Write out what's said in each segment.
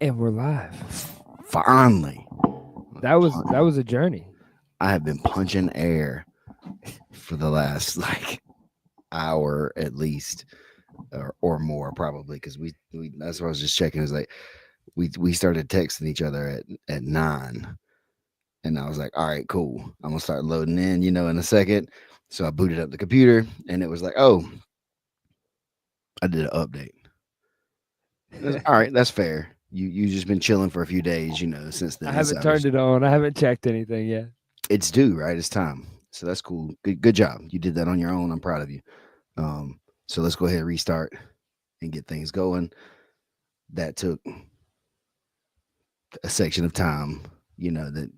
And we're live. Finally. That was a journey. I have been punching air for the last like hour at least, or more probably, because we that's what I was just checking. It was like we started texting each other at 9, and I was like, all right, cool. I'm gonna start loading in a second. So I booted up the computer, and it was like, oh, I did an update. All right, that's fair. You just been chilling for a few days, since I then. So haven't I was turned it on. I haven't checked anything yet. it's due, right? It's time. So that's cool. Good job. You did that on your own. I'm proud of you. So let's go ahead and restart and get things going. That took a section of time, that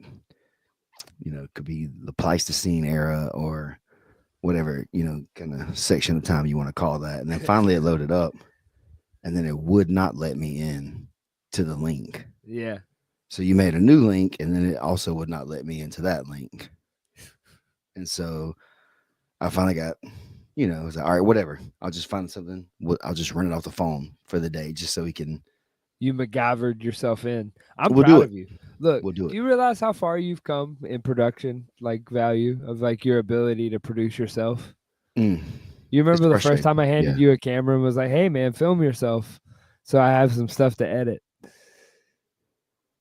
could be the Pleistocene era or whatever, kind of section of time you want to call that. And then finally it loaded up, and then it would not let me in to the link. Yeah. So you made a new link, and then it also would not let me into that link. And so I finally got, I was like, all right, whatever. I'll just find something. I'll just run it off the phone for the day just so we can. You MacGyvered yourself in. I'm We'll do proud it. of you. Look, We'll do do it. you realize how far you've come in production, like value of like your ability to produce yourself? Mm, You it's remember the first time frustrating. I Yeah. handed you a camera and was like, "Hey man, film yourself." So I have some stuff to edit.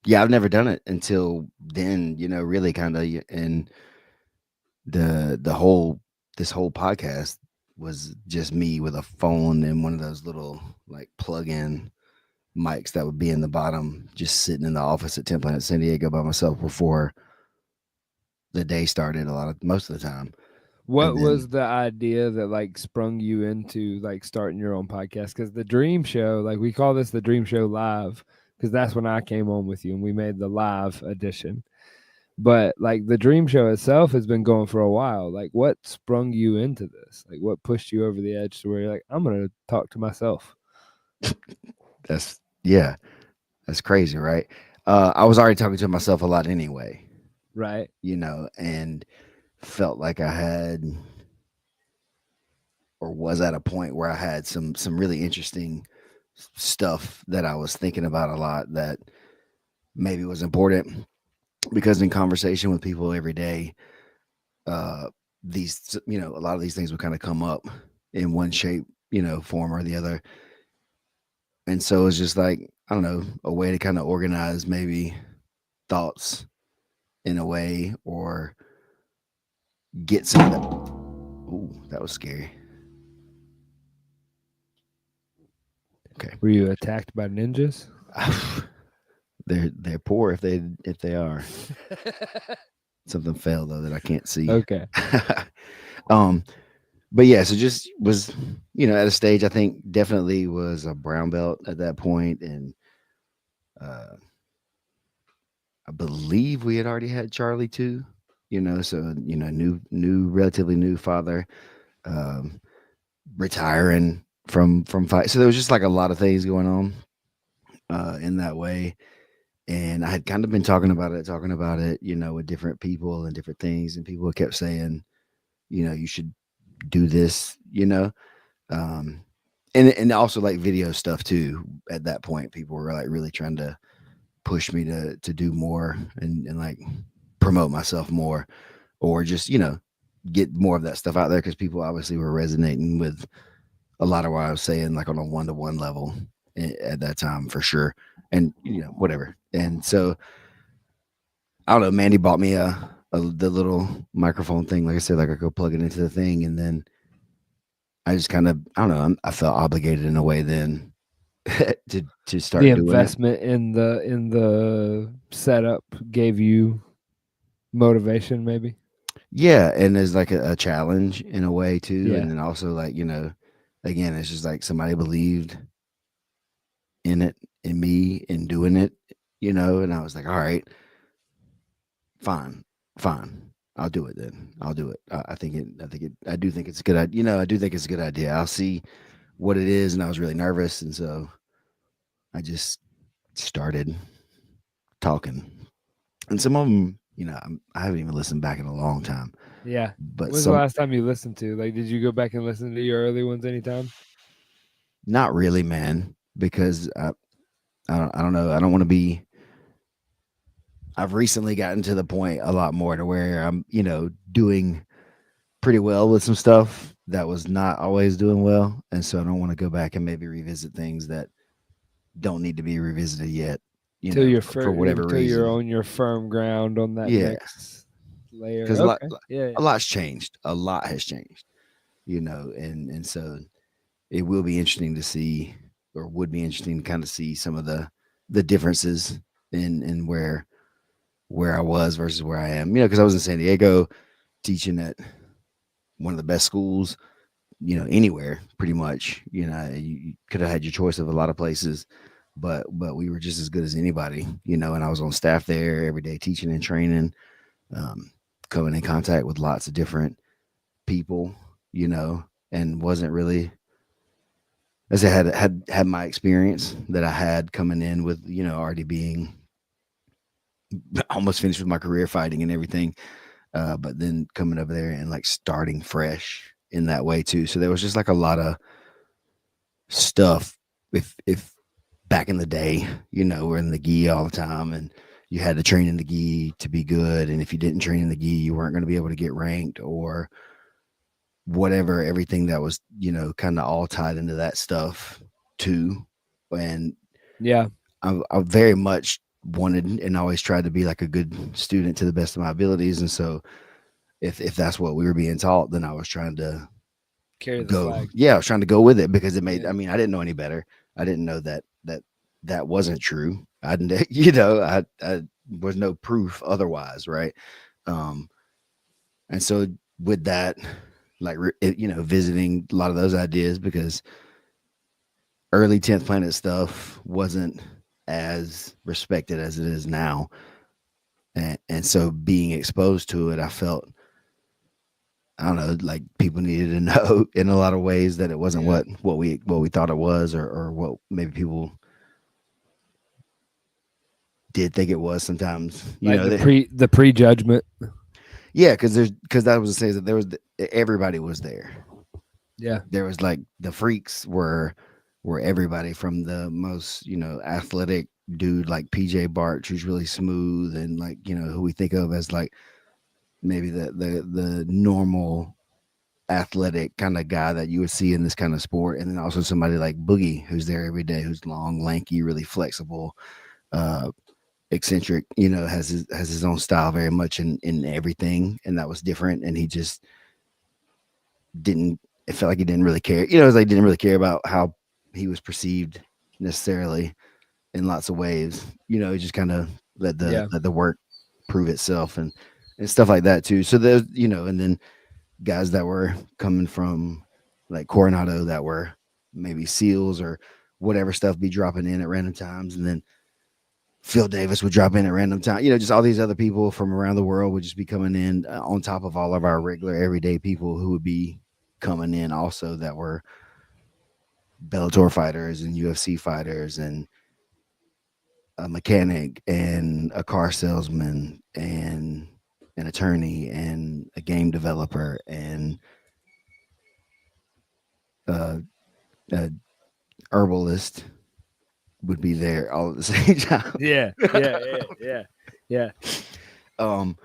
Yeah, I've never done it until then, really kind of. And the whole this whole podcast was just me with a phone and one of those little like plug-in mics that would be in the bottom, just sitting in the office at Temple San Diego by myself before the day started most of the time. And What then was the idea that like sprung you into like starting your own podcast? Because the Dream Show, like we call this the Dream Show Live, because that's when I came on with you and we made the live edition. But like the Dream Show itself has been going for a while. Like what sprung you into this? Like what pushed you over the edge to where you're like, I'm gonna talk to myself, that's yeah, that's crazy, right? I was already talking to myself a lot anyway, right? and felt like I had or was at a point where I had some really interesting stuff that I was thinking about a lot that maybe was important, because in conversation with people every day, uh a lot of these things would kind of come up in one shape, form or the other. And so it's just like, I don't know, a way to kind of organize maybe thoughts in a way, or get some of that. Ooh, that was scary. Okay. Were you attacked by ninjas? They're poor if they are. Something fell though that I can't see. Okay. um, but yeah, so just was, at a stage, I think definitely was a brown belt at that point, and uh, I believe we had already had Charlie too. So relatively new father, um, retiring from fight. So there was just like a lot of things going on in that way. And I had kind of been talking about it, with different people and different things, and people kept saying, you should do this, um, and also like video stuff too. At that point, people were like really trying to push me to do more, and like promote myself more, or just get more of that stuff out there, because people obviously were resonating with a lot of what I was saying, like on a one-to-one level at that time for sure. And whatever. And so I don't know. Mandy bought me the little microphone thing. Like I said, like I go plug it into the thing, and then I just kind of, I don't know. I felt obligated in a way then to The start doing it. investment in the setup gave you motivation, maybe. Yeah, and there's like a challenge in a way too, Yeah. and then also like, again, it's just like somebody believed in it, in me, in doing it, and I was like, all right, fine, fine. I'll do it then. I'll do it. I do think it's a good idea. I do think it's a good idea. I'll see what it is. And I was really nervous. And so I just started talking. And some of them, I haven't even listened back in a long time. Yeah. But When's the some, last time you listened to? Like, did you go back and listen to your early ones anytime? not really, man, because I don't know. I don't want to be. I've recently gotten to the point a lot more to where I'm, doing pretty well with some stuff that was not always doing well, and so I don't want to go back and maybe revisit things that don't need to be revisited yet. For whatever till you're reason. on your firm ground on that Yeah, next layer. because Okay. Yeah. a lot's changed. A lot has changed. And so it will be interesting to see, or would be interesting to kind of see some of the differences in where I was versus where I am. Because I was in San Diego teaching at one of the best schools, anywhere pretty much. You could have had your choice of a lot of places, but we were just as good as anybody. And I was on staff there every day teaching and training, um, coming in contact with lots of different people, and wasn't really, as I had my experience that I had coming in with, already being almost finished with my career fighting and everything, but then coming over there and like starting fresh in that way too. So there was just like a lot of stuff. If back in the day, we're in the gi all the time, and you had to train in the gi to be good, and if you didn't train in the gi, you weren't going to be able to get ranked or whatever. Everything that was, kind of all tied into that stuff too. And Yeah. I very much wanted and always tried to be like a good student to the best of my abilities, and so if that's what we were being taught, then I was trying to Carry the go. flag. Yeah, I was trying to go with it because it made. Yeah. I mean, I didn't know any better. I didn't know that wasn't true. I didn't. I was no proof otherwise, right? Um, and so with that, like visiting a lot of those ideas because early 10th Planet stuff wasn't as respected as it is now, and so being exposed to it, I felt, I don't know, like people needed to know in a lot of ways that it wasn't Yeah. what we thought it was, or what maybe people did think it was sometimes. Like the prejudgment. Yeah, because that was the thing that there was everybody was there. Yeah. There was like the freaks were everybody from the most athletic dude like PJ Barch, who's really smooth and like who we think of as like maybe the normal athletic kind of guy that you would see in this kind of sport, and then also somebody like Boogie, who's there every day, who's long, lanky, really flexible, uh, eccentric. Has his own style very much in everything, and that was different. And he just didn't. It felt like he didn't really care. It was like didn't really care about how he was perceived necessarily in lots of ways. He just kind of Yeah. let the work prove itself and stuff like that too. So there's and then guys that were coming from like Coronado that were maybe SEALs or whatever stuff be dropping in at random times. And then Phil Davis would drop in at random time. Just all these other people from around the world would just be coming in on top of all of our regular everyday people who would be coming in also that were Bellator fighters and UFC fighters and a mechanic and a car salesman and an attorney and a game developer and uh, a herbalist would be there all at the same time. Yeah. Yeah. Yeah. Yeah. Yeah. um,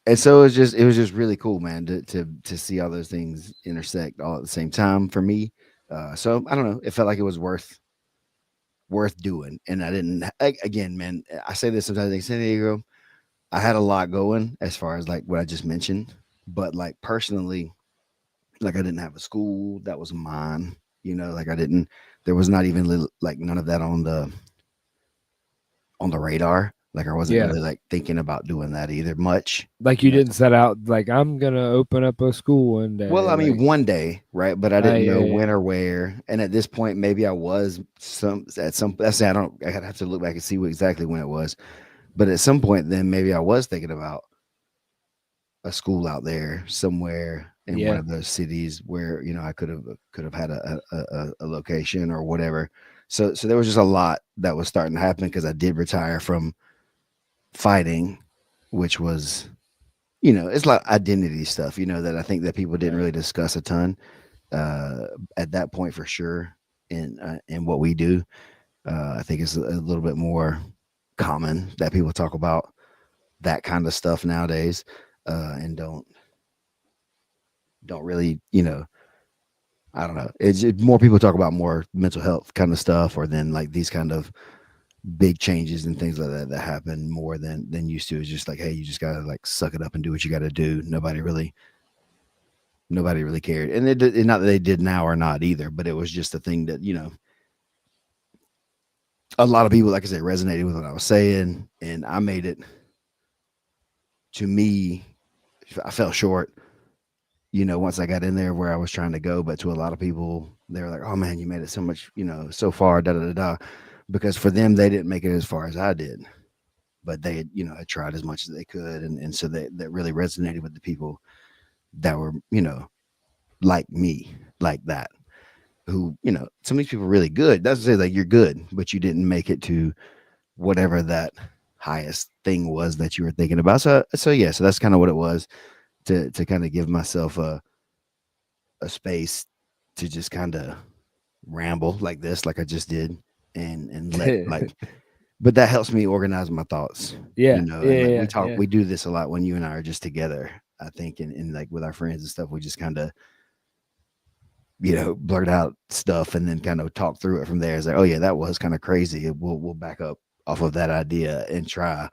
and so it was just really cool, man, to see all those things intersect all at the same time for me. So I don't know, it felt like it was worth doing, and I didn't. Again, man, I say this sometimes in San Diego. I had a lot going as far as like what I just mentioned, but like personally, like I didn't have a school that was mine. Like I didn't. There was not even like none of that on the radar. Like I wasn't Yeah. really like thinking about doing that either much. Like you didn't set out like I'm gonna open up a school one Well, day. I mean, Like one day, right? But I didn't yeah, know yeah, when or where. And at this point, maybe I was some at some. That's I don't. I gotta have to look back and see exactly when it was. But at some point, then maybe I was thinking about a school out there somewhere in one yeah, of those cities where I could have had a location or whatever. So there was just a lot that was starting to happen because I did retire from fighting, which was it's like identity stuff, that I think that people didn't right. really discuss a ton at that point for sure in what we do. I think it's a little bit more common that people talk about that kind of stuff nowadays, and don't really, I don't know. More people talk about more mental health kind of stuff, or then like these kind of big changes and things like that that happen more than used to. It's just like, hey, you just gotta like suck it up and do what you got to do. Nobody really cared, and not that they did now or not either, but it was just a thing that a lot of people, like I said, resonated with what I was saying, and I made it to me. I fell short, once I got in there where I was trying to go, but to a lot of people, they were like, "Oh man, you made it so much, so far." Da da da da. Because for them, they didn't make it as far as I did, but they had tried as much as they could, and so that really resonated with the people that were like me, like that, who some of these people are really good. That's to say like you're good, but you didn't make it to whatever that highest thing was that you were thinking about. So yeah, so that's kind of what it was, to kind of give myself a space to just kind of ramble like this, like I just did, and let like, but that helps me organize my thoughts, Yeah, yeah, and like yeah, yeah. we do this a lot when you and I are just together. I think, and like with our friends and stuff, we just kind of blurt out stuff and then kind of talk through it from there. It's like, oh yeah, that was kind of crazy. We'll back up off of that idea and try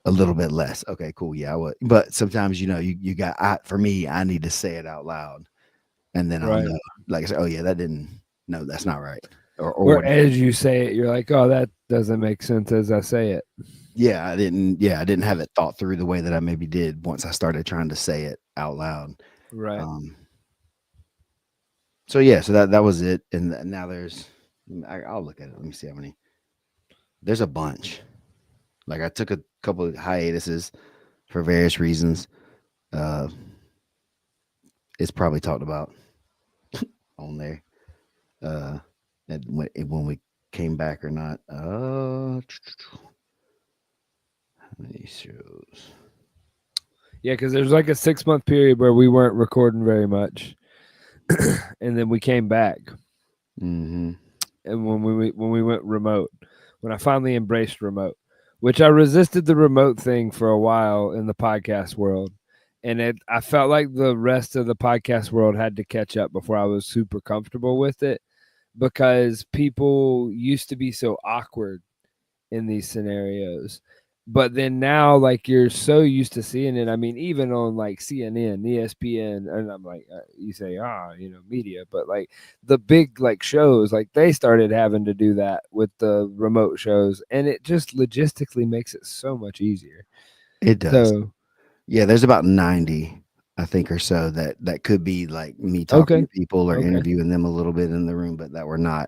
a little bit less. Okay, cool. Yeah, I would. But sometimes, you got, for me, I need to say it out loud, and then I'll Right. know. Like I said, oh yeah, that didn't. No, that's not right, or Where whatever. as you say it, you're like, oh, that doesn't make sense as I say it. Yeah, I didn't. Yeah, I didn't have it thought through the way that I maybe did once I started trying to say it out loud. Right. Um. So yeah, so that was it, and now there's. I'll look at it. Let me see how many. There's a bunch. Like I took a couple of hiatuses for various reasons. Uh, it's probably talked about on there. Uh, and when we came back or not. How many shows? Yeah, because there's like a 6 month period where we weren't recording very much, and then we came back. Mm-hmm. And when we went remote, when I finally embraced remote, which I resisted the remote thing for a while in the podcast world, and I felt like the rest of the podcast world had to catch up before I was super comfortable with it, because people used to be so awkward in these scenarios. But then now, like, you're so used to seeing it. I mean, even on like CNN, ESPN, and I'm like, you say, media, but like the big like shows, like they started having to do that with the remote shows, and it just logistically makes it so much easier. It does. So, Yeah, there's about 90, I think, or so that could be like me talking okay, to people or okay, interviewing them a little bit in the room, but that were not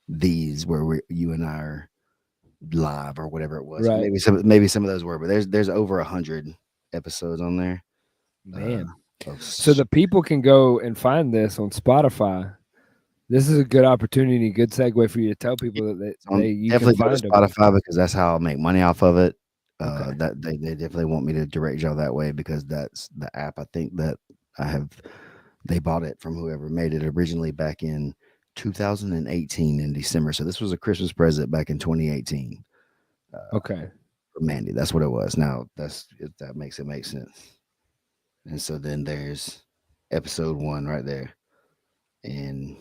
these where you and I are live or whatever it was. right, Maybe some of those were, but there's over 100 episodes on there. Uh, man. of So the people can go and find this on Spotify. This is a good opportunity, good segue for you to tell people that you can definitely go to find them on. Spotify because that's how I'll make money off of it. Okay. That they definitely want me to direct y'all that way because that's the app I think that I have. They bought it from whoever made it originally back in 2018 in December. So this was a Christmas present back in 2018 Okay. for Mandy. That's what it was. Now that makes it make sense. And so then there's episode 1 right there, and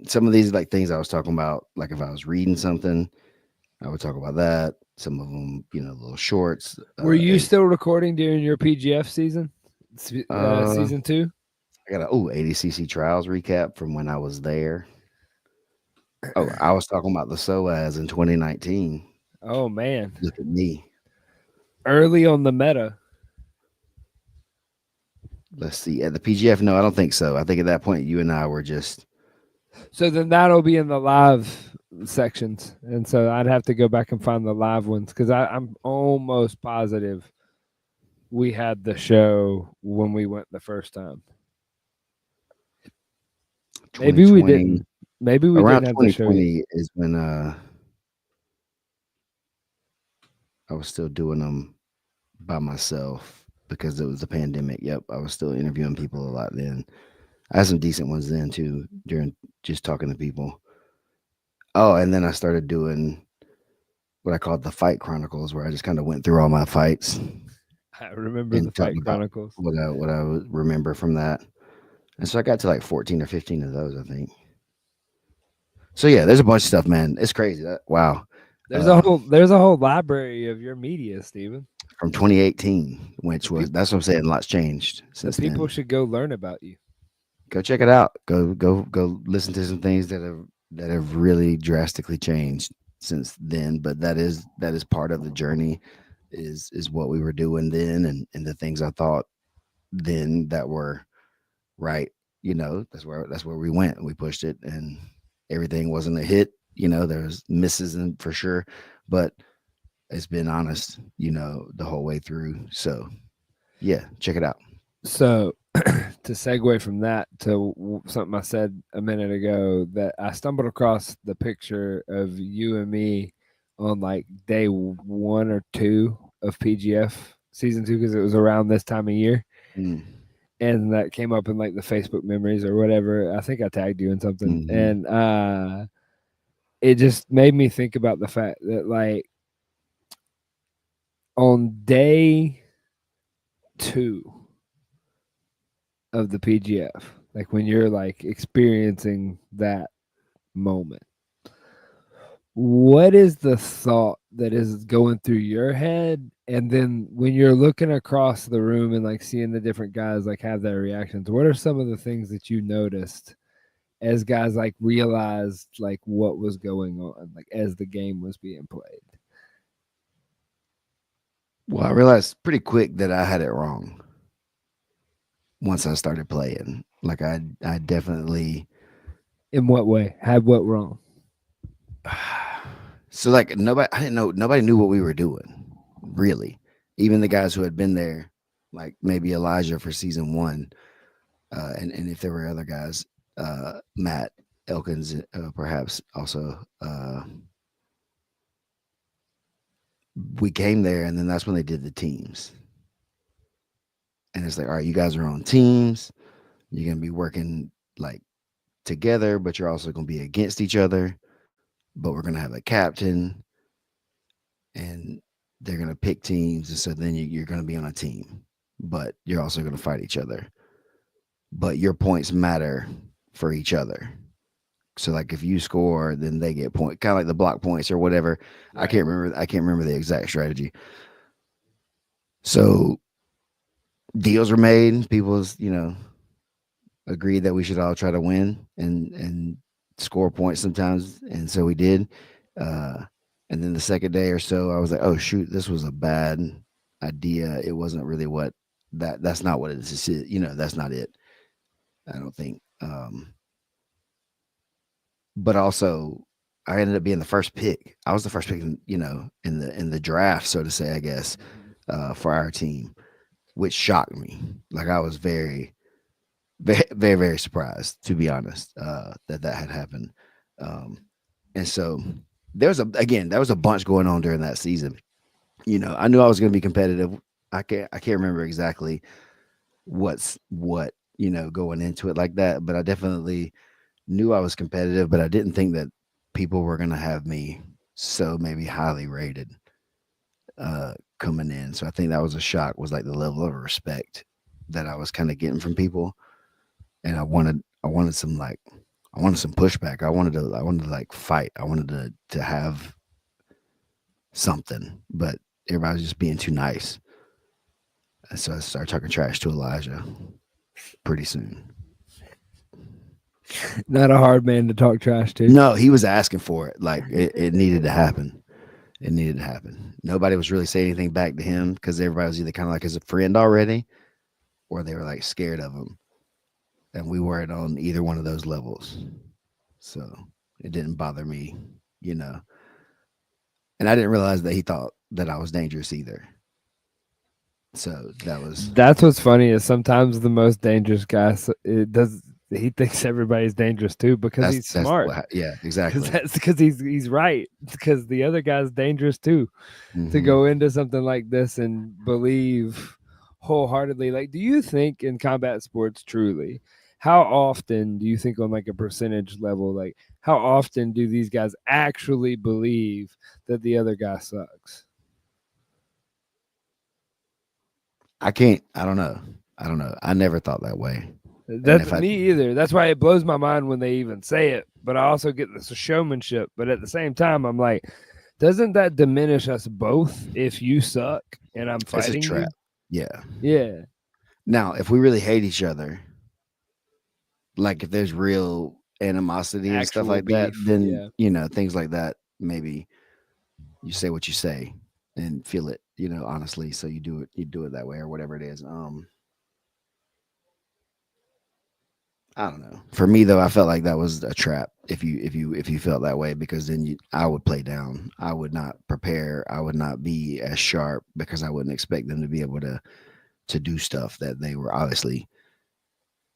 some of these like things I was talking about, like if I was reading something, I would talk about that. Some of them, little shorts. Were you still recording during your PGF season? Uh, Season 2? I got a ADCC trials recap from when I was there. Oh, I was talking about the SOAS in 2019. Oh man. Look at me. Early on the meta. Let's see. At the PGF, no, I don't think so. I think at that point you and I were just So then that'll be in the live sections. And so I'd have to go back and find the live ones, because I'm almost positive we had the show when we went the first time. Maybe we 2020. didn't. Maybe we Around didn't have the show yet. 2020 is when I was still doing them by myself because it was the pandemic. Yep, I was still interviewing people a lot then. I had some decent ones then too during just talking to people. Oh, and then I started doing what I called the Fight Chronicles, where I just kind of went through all my fights I remember the and talked Fight about Chronicles. what I would remember from that. And so I got to like 14 or 15 of those, I think. So yeah, there's a bunch of stuff, man. It's crazy. Wow. Uh, There's a whole library of your media, Steven. from 2018, The which was people that's what I'm saying. Lots changed the since people then. should go learn about you. Go check it out. Go listen to some things that have really drastically changed since then. But that is part of the journey. Is what we were doing then, and the things I thought then that were right. That's where we went. We pushed it, and everything wasn't a hit. There's misses and for sure, but it's been honest. The whole way through. So yeah, check it out. So, to segue from that to something I said a minute ago, that I stumbled across the picture of you and me on like day 1 or 2 of PGF season 2 because it was around this time of year. Mm, And that came up in like the Facebook memories or whatever. I think I tagged you in something. hmm. And it just made me think about the fact that, like, on day 2 of the PGF, like when you're like experiencing that moment, what is the thought that is going through your head? And then when you're looking across the room and like seeing the different guys like have their reactions, what are some of the things that you noticed as guys like realized like what was going on, like as the game was being played? Well, I realized pretty quick that I had it wrong once I started playing. Like I definitely In what way? Had what wrong? so like nobody knew what we were doing, really. Even the guys who had been there, like maybe Elijah for season 1, and if there were other guys, Matt Elkins, perhaps also. We came there, and then that's when they did the teams, and it's like, all right, you guys are on teams. You're gonna be working like together, but you're also gonna be against each other. But we're gonna have a captain, and they're gonna pick teams, and so then you're gonna be on a team, but you're also gonna fight each other. But your points matter for each other. So like if you score, then they get point, kind of like the block points or whatever. I Right. can't remember. I can't remember the exact strategy. So deals were made. People's agreed that we should all try to win and score points sometimes, and so we did. Uh, and then the second day or so, I was like, "Oh shoot, this was a bad idea. It wasn't really what that's not what it is. That's not it. I don't think." But also, I ended up being the first pick. I was the first pick, in the draft, so to say, I guess, Mhm. for our team, which shocked me. Like I was very, very, very, very surprised, to be honest, that had happened. Um, and so there was a bunch going on during that season. I knew I was going to be competitive. I can't remember exactly what's what, going into it like that, but I definitely knew I was competitive, but I didn't think that people were going to have me so maybe highly rated coming in. So I think that was a shock, was like the level of respect that I was kind of getting from people, and I wanted some like I wanted some pushback. I wanted to like fight. I wanted to have something, but everybody was just being too nice. And so I started talking trash to Elijah pretty soon. Not a hard man to talk trash to. No, he was asking for it. Like it needed to happen. It needed to happen. Nobody was really saying anything back to him because everybody was either kind of like as a friend already, or they were like scared of him. And we weren't on either one of those levels. So it didn't bother me, you know. And I didn't realize that he thought that I was dangerous either. So that was That's what's funny is sometimes the most dangerous guy it does he thinks everybody's dangerous too because he's that's smart. yeah, Because exactly. that's because he's right. Because the other guy's dangerous too. To Hmm. go into something like this and believe wholeheartedly, like, do you think in combat sports truly how often do you think on like a percentage level, like how often do these guys actually believe that the other guy sucks? I can't. I don't know. I don't know. I never thought that way. And That's if I, me either. That's why it blows my mind when they even say it. But I also get this showmanship. But at the same time, I'm like, doesn't that diminish us both if you suck and I'm it's a fighting trap. you? Yeah. Yeah, Now, if we really hate each other, like if there's real animosity and stuff actual like that, beef. then Yeah, things like that. Maybe you say what you say and feel it. Honestly. So you do it. You do it that way or whatever it is. I don't know. For me though, I felt like that was a trap. If you felt that way, because then I would play down. I would not prepare. I would not be as sharp because I wouldn't expect them to be able to do stuff that they were obviously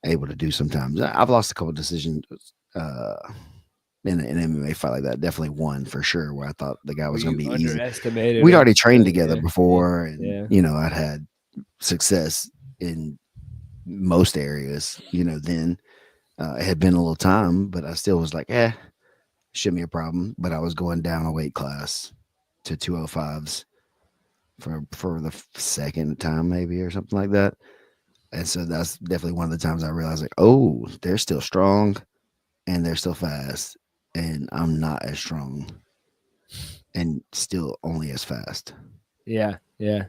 able to do. Sometimes I've lost a couple decisions uh, in an MMA fight like that. Definitely one for sure where I thought the guy where was going you to be easy. underestimated We'd him. already trained together Yeah, yeah, before, and yeah, I'd had success in most areas. Then it had been a little time, but I still was like, shouldn't be a problem. But I was going down a weight class to 205s for the second time, maybe, or something like that. And so that's definitely one of the times I realized, like, oh, they're still strong and they're still fast, and I'm not as strong and still only as fast. yeah, yeah,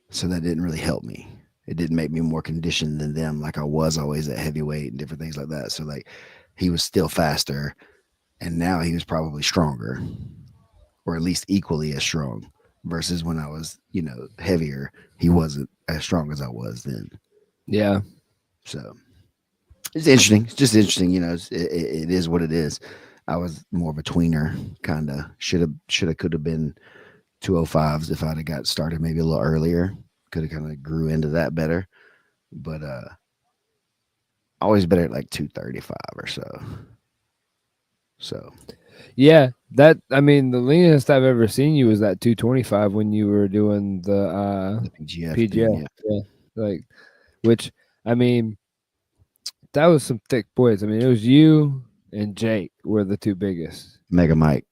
So that didn't really help me. It didn't make me more conditioned than them, like I was always at heavyweight and different things like that. So like he was still faster, and now he was probably stronger, or at least equally as strong. Versus when I was, heavier, he wasn't as strong as I was then. yeah, So it's interesting. It's just interesting, it is what it is. I was more of a tweener, kind of. Should have, could have been 205s if I'd have got started maybe a little earlier. Could have kind of grew into that better, but always better at like 235 or so. So yeah. That I mean, the leanest I've ever seen you was that 225 when you were doing the the PGF thing, PGF. yeah. Yeah, like which I mean, that was some thick boys. I mean, it was you and Jake were the two biggest. Mega Mike.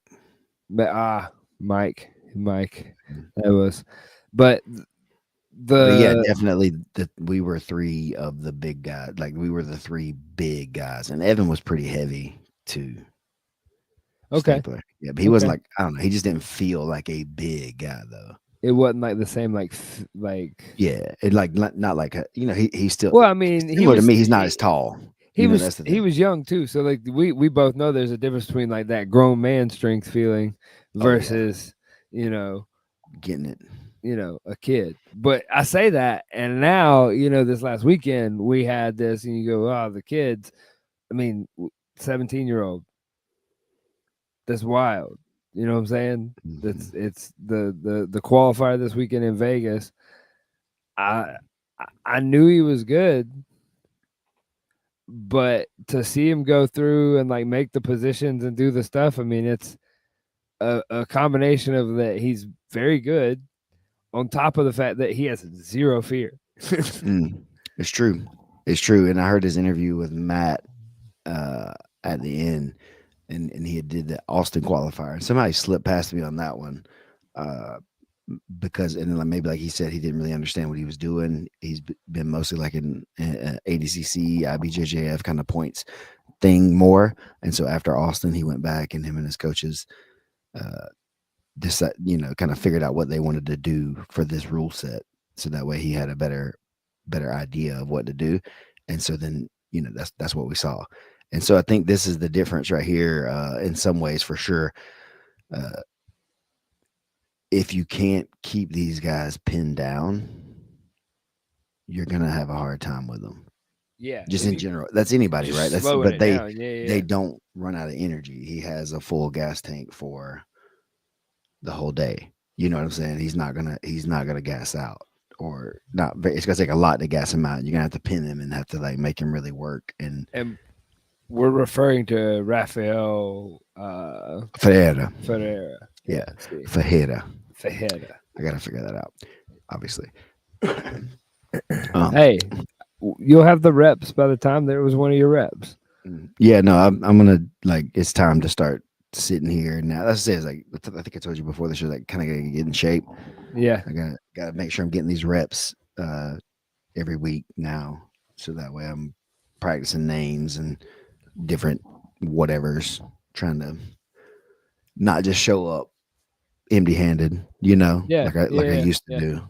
But Mike, that was. But But yeah, the definitely that we were three of the big guys. Like we were the three big guys, and Evan was pretty heavy too. okay, Stapler, yeah, but he wasn't okay, like, I don't know. He just didn't feel like a big guy though. it wasn't like the same like. Yeah, it like not like he's still Well, I mean, he similar to was me. He's not as tall. he was That's the he thing. was young too. So like we both know there's a difference between like that grown man strength feeling Oh yeah, versus you know getting it. a kid. But I say that, and now this last weekend we had this, and you go, oh, the kids. I mean, 17-year-old. That's wild. You know what I'm saying? Mhm. It's the qualifier this weekend in Vegas. I knew he was good, but to see him go through and like make the positions and do the stuff, I mean, it's a combination of that he's very good on top of the fact that he has zero fear. Mm. It's true. It's true. And I heard his interview with Matt uh, at the end, and he had did the Austin qualifier, and somebody slipped past me on that one. Uh, because and then like maybe like he said he didn't really understand what he was doing. He's been mostly like in ADCC, IBJJF kind of points thing more, and so after Austin, he went back and him and his coaches uh, decide, kind of figured out what they wanted to do for this rule set, so that way he had a better idea of what to do, and so then that's what we saw, and so I think this is the difference right here in some ways for sure. Uh, if you can't keep these guys pinned down, you're gonna have a hard time with them. Yeah, Just if in you general, that's anybody, just right? That's slowing but it down, yeah, they yeah. don't run out of energy. He has a full gas tank for the whole day. You know what I'm saying? He's not gonna gas out or not. It's gonna take a lot to gas him out. You're gonna have to pin him and have to like make him really work. And And we're referring to Rafael Ferreira, Ferreira. Yeah, yeah, see, Ferreira. Ferreira. I gotta figure that out. Obviously, um, Hey, you'll have the reps by the time there was one of your reps. Yeah, no, I'm gonna like it's time to start sitting here now. That's it. It's like I think I told you before the show, like kind of gotta get in shape. Yeah. I gotta make sure I'm getting these reps every week now, so that way I'm practicing names and different whatevers, trying to not just show up empty handed, Yeah. like I Yeah. used to Yeah. do.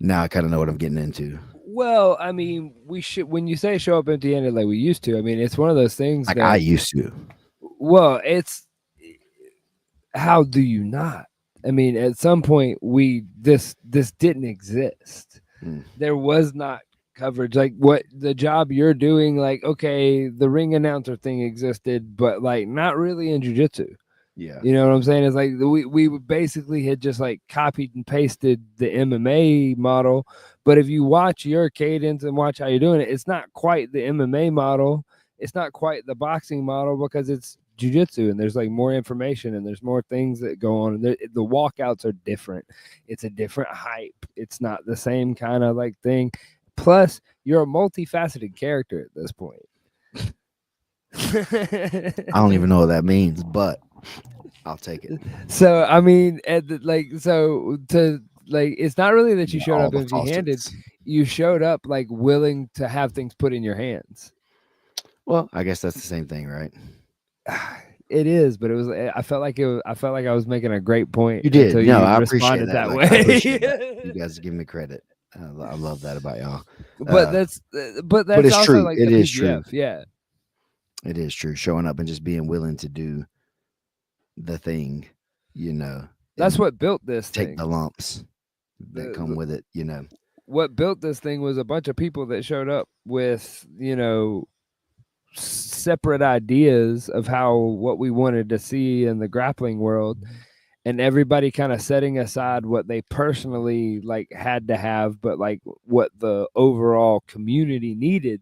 Now I kind of know what I'm getting into. Well, I mean, we should when you say show up empty-handed like we used to. I mean, it's one of those things Like I that used to. well, it's how do you not? I mean, at some point we this didn't exist. Mm, There was not coverage like what the job you're doing like okay, the ring announcer thing existed, but like not really in jiu-jitsu. yeah. You know what I'm saying? It's like we basically had just like copied and pasted the MMA model. But if you watch your cadence and watch how you're doing it, it's not quite the MMA model. It's not quite the boxing model because it's jujitsu and there's like more information and there's more things that go on. The walkouts are different. It's a different hype. It's not the same kind of like thing. Plus, you're a multifaceted character at this point. I don't even know what that means, but I'll take it. So I mean, like, so to like, it's not really that you Yeah, showed all up the empty-handed. faucets. You showed up like willing to have things put in your hands. Well, I guess that's the same thing, right? It is, but it was. I felt like it. I felt like I was making a great point You until did. No, you I appreciate responded that. that Like I appreciate that. way. You guys give me credit. I love that about y'all. but Uh, that's, but but that's it's also true. like It the is true. PGF. Yeah, It is true. Showing up and just being willing to do the thing, you know, that's and what built this take the thing. lumps that come with it, What built this thing was a bunch of people that showed up with separate ideas of how what we wanted to see in the grappling world, and everybody kind of setting aside what they personally like had to have but like what the overall community needed,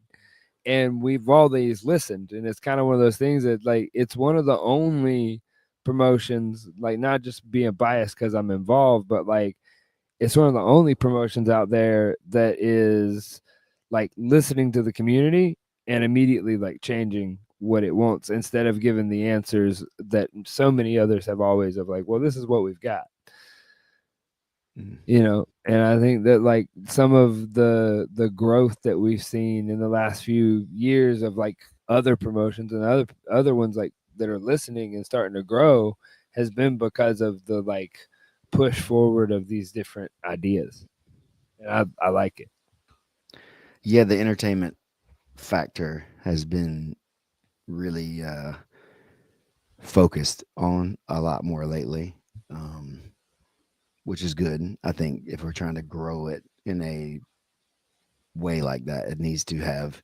and we've always listened. And it's kind of one of those things that like it's one of the only promotions, like not just being biased because I'm involved, but like it's one of the only promotions out there that is like listening to the community and immediately like changing what it wants instead of giving the answers that so many others have always of like, well, this is what we've got. Mm. And I think that like some of the growth that we've seen in the last few years of like other promotions and other ones like that are listening and starting to grow has been because of the like push forward of these different ideas. And I like it. Yeah, the entertainment factor has been really focused on a lot more lately, um, which is good. I think if we're trying to grow it in a way like that, it needs to have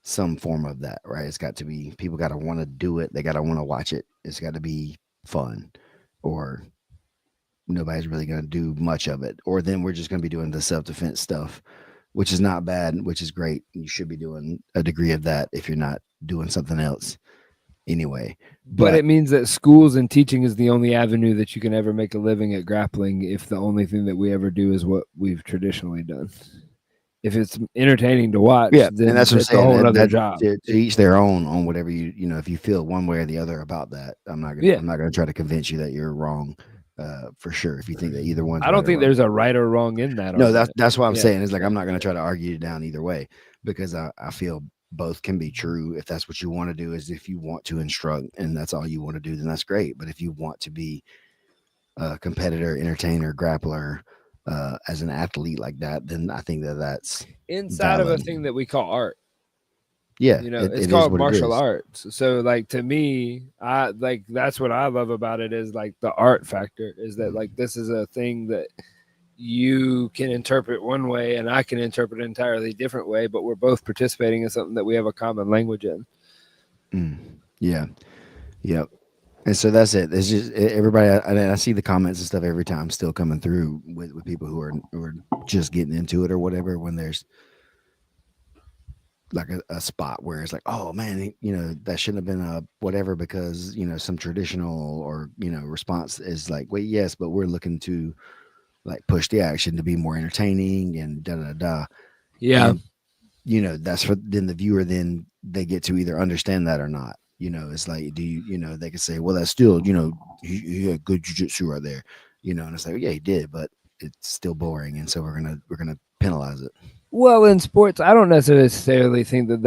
some form of that, right? It's got to be people got to want to do it. They got to want to watch it. It's got to be fun, or nobody's really going to do much of it. Or then we're just going to be doing the self defense stuff, which is not bad, which is great. You should be doing a degree of that if you're not doing something else anyway. But But it means that schools and teaching is the only avenue that you can ever make a living at grappling if the only thing that we ever do is what we've traditionally done. If it's entertaining to watch, yeah, and then that's what I'm it's a saying. whole other That job. to each their own on whatever if you feel one way or the other about that. Yeah. I'm not gonna try to convince you that you're wrong, for sure. If you think that either one's I don't right or think wrong. there's a right or wrong in that No, argument. that's what I'm Yeah. saying. It's like I'm not gonna try to argue you down either way, because I feel both can be true. If that's what you want to do, is if you want to instruct and that's all you want to do, then that's great. But if you want to be a competitor, entertainer, grappler, as an athlete like that, then I think that that's Inside of a valid. thing that we call art. Yeah, It's it is called what it martial is. arts. So like to me, I like that's what I love about it is like the art factor is that like this is a thing that you can interpret one way and I can interpret an entirely different way, but we're both participating in something that we have a common language in. Yeah, yep. And so that's it. It's just everybody. I see the comments and stuff every time still coming through with people who are just getting into it or whatever. When there's like a spot where it's like, oh man, that shouldn't have been a whatever because some traditional or response is like, well, yes, but we're looking to like push the action to be more entertaining and da da da. Yeah. And that's for then the viewer, then they get to either understand that or not. It's like, do they can say, well, that's still, he had good jujitsu right there, and it's like, yeah, he did, but it's still boring, and so we're gonna penalize it. Well, in sports, I don't necessarily think that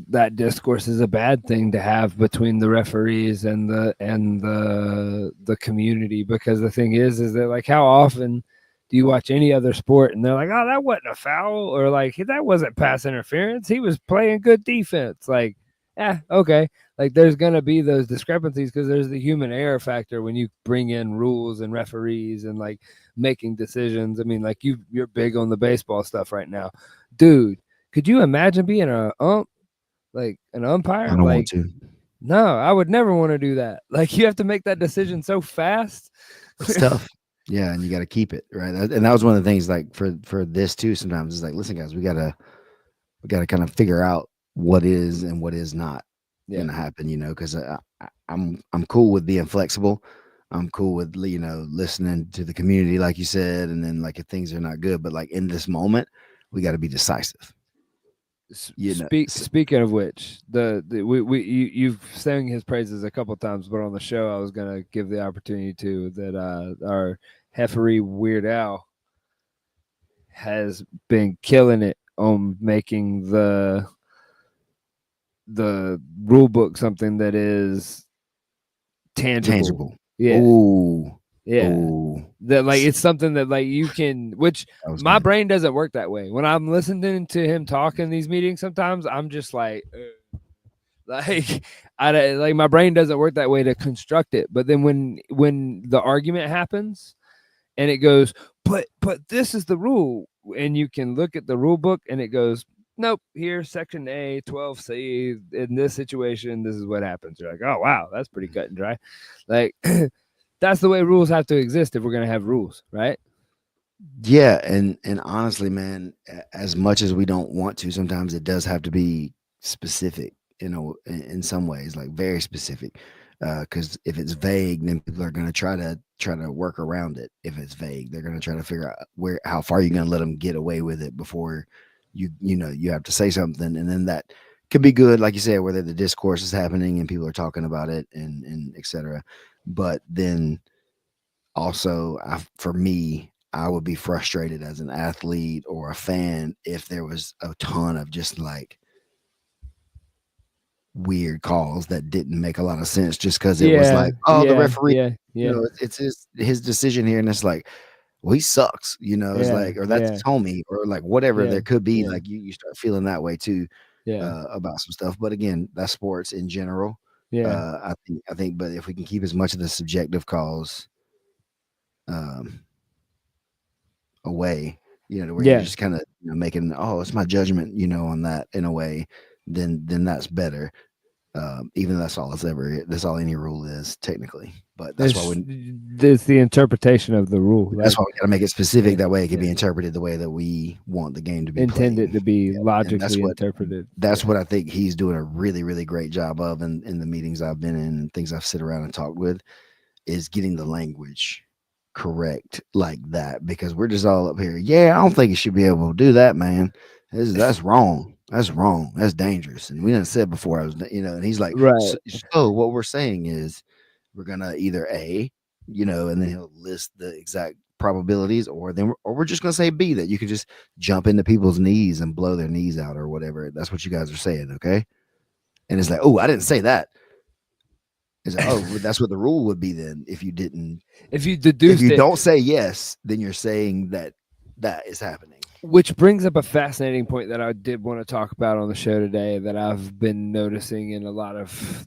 that discourse is a bad thing to have between the referees and the community, because the thing is that like how often do you watch any other sport and they're like, oh, that wasn't a foul, or like that wasn't pass interference, he was playing good defense, like, yeah, okay. Like there's gonna be those discrepancies because there's the human error factor when you bring in rules and referees and like making decisions. I mean, like you're big on the baseball stuff right now, dude. Could you imagine being like an I umpire? don't want Like, to. no, I would never want to do that. Like, you have to make that decision so fast. It's tough. Yeah, and you got to keep it right. And that was one of the things, like for this too. Sometimes it's like, listen, guys, we gotta kind of figure out what is and what is not Yeah. gonna happen. Because I'm cool with being flexible. I'm cool with listening to the community, like you said, and then like if things are not good, but like in this moment, we got to be decisive. Speaking of which, you've sang his praises a couple times, but on the show, I was gonna give the opportunity to that our referee Weird Al has been killing it on making the rule book something that is tangible. Tangible. Yeah, Oh, yeah. oh, That like it's something that like you can, which that was my good. brain doesn't work that way. When I'm listening to him talk in these meetings, sometimes I'm just like, like like my brain doesn't work that way to construct it. But then when the argument happens and it goes, but this is the rule, and you can look at the rule book and it goes, nope, here section A 12C, in this situation this is what happens. You're like, oh wow, that's pretty cut and dry. Like that's the way rules have to exist if we're going to have rules, right? Yeah, and honestly, man, as much as we don't want to, sometimes it does have to be specific, in some ways, like very specific. Because if it's vague, then people are going to try to work around it. If it's vague, they're going to try to figure out how far you're going to let them get away with it before you have to say something, and then that could be good, like you said, whether the discourse is happening and people are talking about it and etc. But then also, for me, I would be frustrated as an athlete or a fan if there was a ton of just like weird calls that didn't make a lot of sense just because it was Yeah, like, oh, the yeah, referee, yeah, yeah, it's his decision here, and it's like, well, he sucks, it's yeah, like, or that's yeah, his homie, or like whatever yeah, there could be. yeah, Like you start feeling that way too, yeah, about some stuff. But again, that's sports in general. yeah, I think, but if we can keep as much of the subjective calls, um, away, to where you're yeah. just kind of making, oh, it's my judgment, on that in a way, then that's better. Even though that's all any rule is technically, but that's why It's the interpretation of the rule. Like, we got to make it specific. yeah, That way, it can yeah. be interpreted the way that we want the game to be Intend played. it to be Yeah, and logically interpreted. that's Yeah. what I think he's doing a really, really great job of in the meetings I've been in and things I've sit around and talked with, is getting the language correct like that, because we're just all up here. Yeah, I don't think you should be able to do that, man. That's wrong. That's wrong. That's dangerous. And we done said before, and he's like, Right. so what we're saying is we're gonna either A, and then he'll list the exact probabilities, or we're just gonna say B, that you can just jump into people's knees and blow their knees out or whatever. That's what you guys are saying, okay? And it's like, oh, I didn't say that. It's like, oh, well, that's what the rule would be then if you didn't. If you If deduced you it, don't say yes, then you're saying that that is happening. which brings up a fascinating point that I did want to talk about on the show today that I've been noticing in a lot of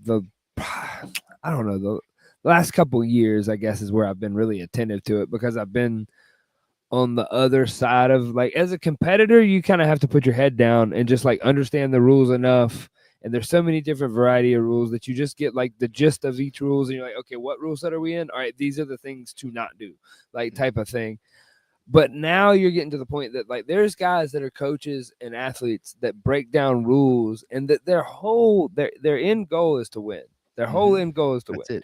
I don't know, the last couple of years, I guess, is where I've been really attentive to it, because I've been on the other side of, like, as a competitor, you kind of have to put your head down and just like understand the rules enough. And there's so many different variety of rules that you just get like the gist of each rules, and you're like, okay, what rule set are we in? All right, these are the things to not do, like type of thing. But now you're getting to the point that like there's guys that are coaches and athletes that break down rules, and that their end goal is to win. Their whole Mhm. end goal is to win. That's it.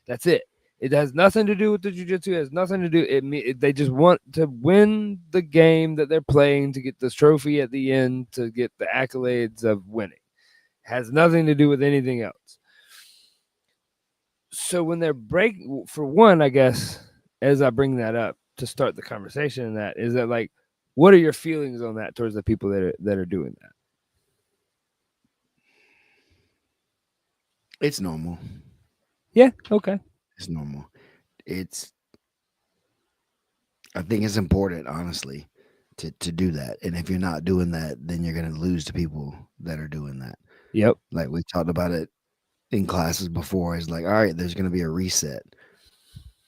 That's it. It has nothing to do with the jiu-jitsu. It has nothing to do. They just want to win the game that they're playing to get this trophy at the end to get the accolades of winning. It has nothing to do with anything else. So when they're for one, I guess, as I bring that up to start the conversation, in that is that like, what are your feelings on that towards the people that are doing that? It's normal. Yeah. Okay. It's normal. It's I think it's important, honestly, to do that. And if you're not doing that, then you're gonna lose to people that are doing that. Yep. Like we talked about it in classes before. It's like, all right, there's gonna be a reset.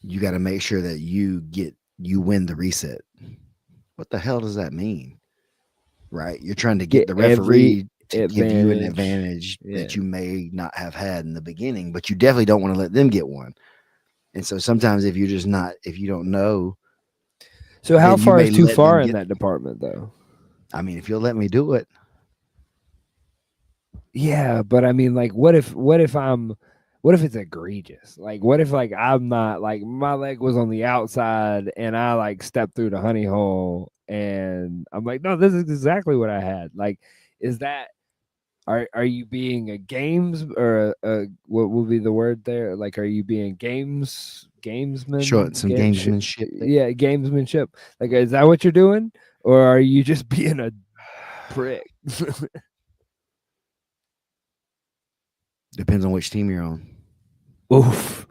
You got to make sure that you win the reset. What the hell does that mean? Right? You're trying to get Get the every referee to give you an advantage. advantage Yeah. that you may not have had in the beginning, but you definitely don't want to let them get one. And so sometimes if you don't know, So how then you far may is too let them far in get. that department, though? I mean, if you'll let me do it, Yeah, but I mean, like, what if what if it's egregious? Like, what if like I'm not like my leg was on the outside and I like stepped through the honey hole and I'm like, no, this is exactly what I had. Like, is that are you being a games or what would be the word there? Like, are you being showing gamesman? some gamesmanship there. Yeah, gamesmanship. Like, is that what you're doing, or are you just being a prick? Depends on which team you're on, Oof.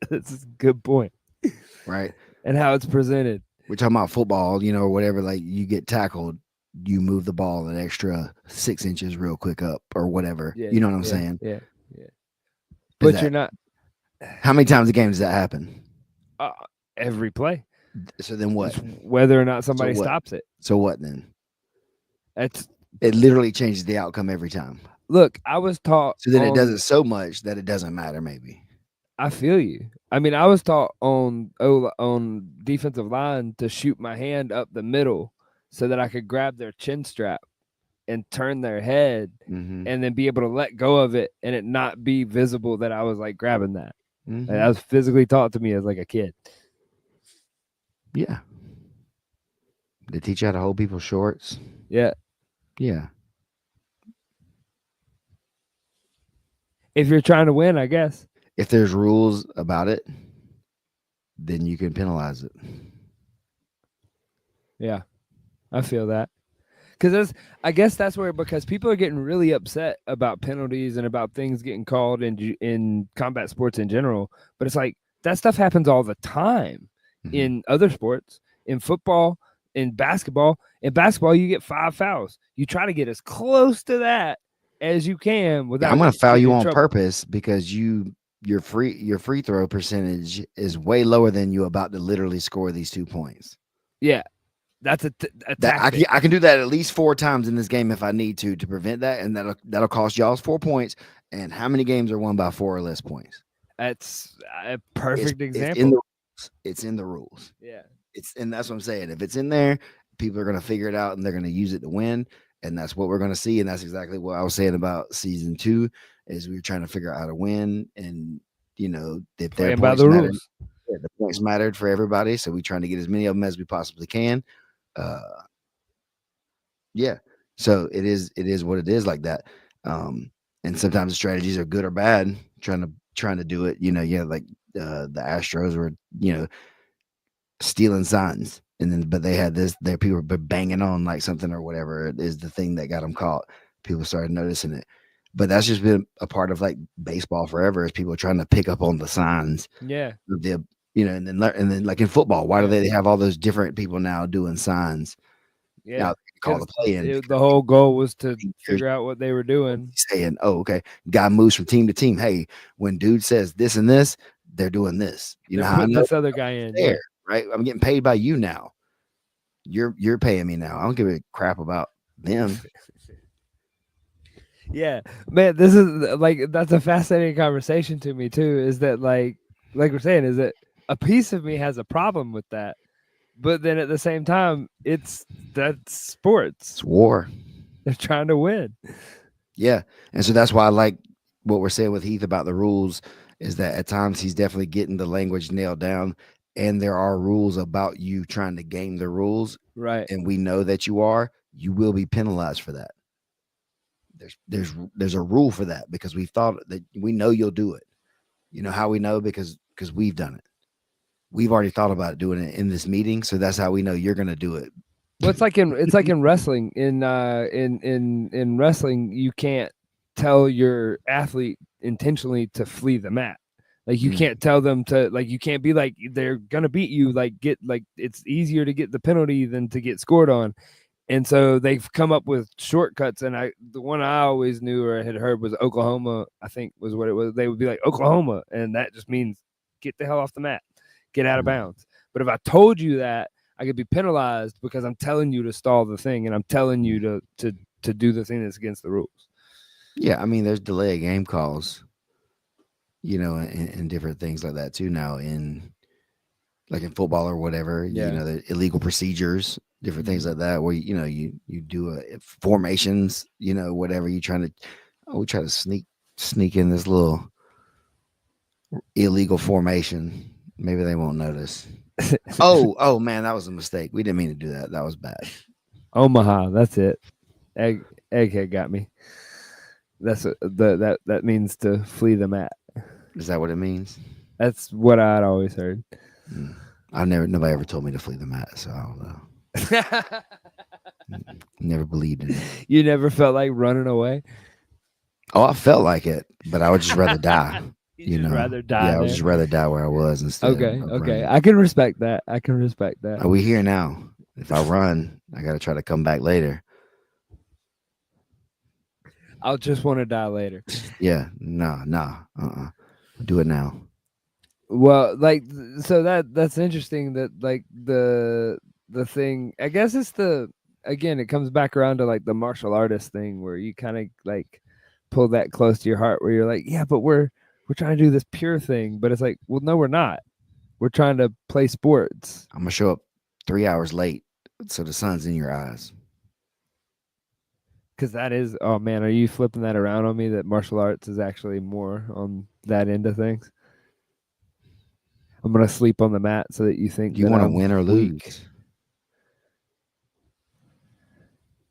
That's a good point. right? And how it's presented. We're talking about football, or whatever. Like you get tackled, you move the ball an extra 6 inches real quick up or whatever. Yeah, You know what I'm yeah, saying? yeah, yeah. Is But you're that not how many times a game does that happen? uh, every play. So then what? It's whether or not So somebody what? stops it. So what then? That's It literally changes the outcome every time. look. I was taught So then it does on. it so much that it doesn't matter. Maybe. I feel you. I mean, I was taught on defensive line to shoot my hand up the middle so that I could grab their chin strap and turn their head, Mm-hmm. and then be able to let go of it and it not be visible that I was like grabbing that. Like, Mm-hmm. that was physically taught to me as like a kid. Yeah. They teach you how to hold people's shorts. Yeah. Yeah. If you're trying to win, I guess. If there's rules about it, then you can penalize it. Yeah. I feel that. Because I guess that's where, because people are getting really upset about penalties and about things getting called in combat sports in general. But it's like that stuff happens all the time Mm-hmm. in other sports, in football, in basketball. In basketball, you get 5 fouls. You try to get as close to that as you can without I'm going to foul getting you in on trouble. purpose because your free throw percentage is way lower than you about to literally score these 2 points. Yeah, that's a That tactic. I can do that at least 4 times in this game if I need to prevent that, and that'll cost y'all 4 points. And how many games are won by 4 or less points? That's a perfect It's example. in the rules. It's in the rules. Yeah. And that's what I'm saying. If it's in there, people are going to figure it out and they're going to use it to win, and that's what we're going to see. And that's exactly what I was saying about season 2 is we were trying to figure out how to win, and that their Playing by points the mattered. rules. Yeah, the points mattered for everybody, so we're trying to get as many of them as we possibly can. Yeah, so it is what it is like that. And sometimes the strategies are good or bad. Trying to do it, like the Astros were, stealing signs, and then but they had their people were banging on like something or whatever is the thing that got them caught. People started noticing it, but that's just been a part of like baseball forever. Is people trying to pick up on the signs Yeah. of the and then like in football, why do they have all those different people now doing signs? Yeah. Now they call the play in. The whole goal was to There's figure out what they were doing. saying, "Oh, okay, guy moves from team to team. Hey, when dude says this and this, they're doing this. You know They're how I putting know this other guy in. Yeah. there, right? I'm getting paid by you now. You're paying me now. I don't give a crap about them." Yeah, man, this is like that's a fascinating conversation to me too. Is that like we're saying, is that a piece of me has a problem with that, but then at the same time, that's sports. It's war. They're trying to win. Yeah, and so that's why I like what we're saying with Heath about the rules is that at times he's definitely getting the language nailed down, and there are rules about you trying to game the rules, Right. and we know that you will be penalized for that. There's a rule for that because we've thought that we know you'll do it. You know how we know because we've done it. We've already thought about doing it in this meeting, so that's how we know you're going to do it. Well, it's like in wrestling. In wrestling, you can't tell your athlete intentionally to flee the mat. Like you can't tell them to like you can't be like they're gonna beat you. Like get like it's easier to get the penalty than to get scored on. And so they've come up with shortcuts. And the one I always knew or had heard was Oklahoma. I think was what it was. They would be like Oklahoma, and that just means get the hell off the mat, get out of bounds. But if I told you that, I could be penalized because I'm telling you to stall the thing, and I'm telling you to do the thing that's against the rules. Yeah, I mean, there's delay of game calls, and different things like that too. Now in like in football or whatever, the illegal procedures, different things like that, where you do formations, whatever you trying to. Oh, we try to sneak in this little illegal formation. Maybe they won't notice. Oh man, that was a mistake. We didn't mean to do that. That was bad. Omaha, that's it. Egghead got me. That's that means to flee the mat. Is that what it means? That's what I'd always heard. Nobody ever told me to flee the mat, so I don't know. Never believed in it. You never felt like running away? Oh, I felt like it, but I would just rather die. Rather die. Yeah, I would just rather die where I was instead. Okay. Of running. I can respect that. Are we here now? If I run, I got to try to come back later. I'll just want to die later. Yeah, nah. Do it now. Well, like, so that's interesting. That like the thing. I guess it's again. It comes back around to like the martial artist thing, where you kind of like pull that close to your heart, where you're like, yeah, but we're trying to do this pure thing, but it's like, well, no, we're not. We're trying to play sports. I'm gonna show up 3 hours late, so the sun's in your eyes. Because that is, oh man, are you flipping that around on me? That martial arts is actually more on that end of things. I'm gonna sleep on the mat so that you think you want to win or lose.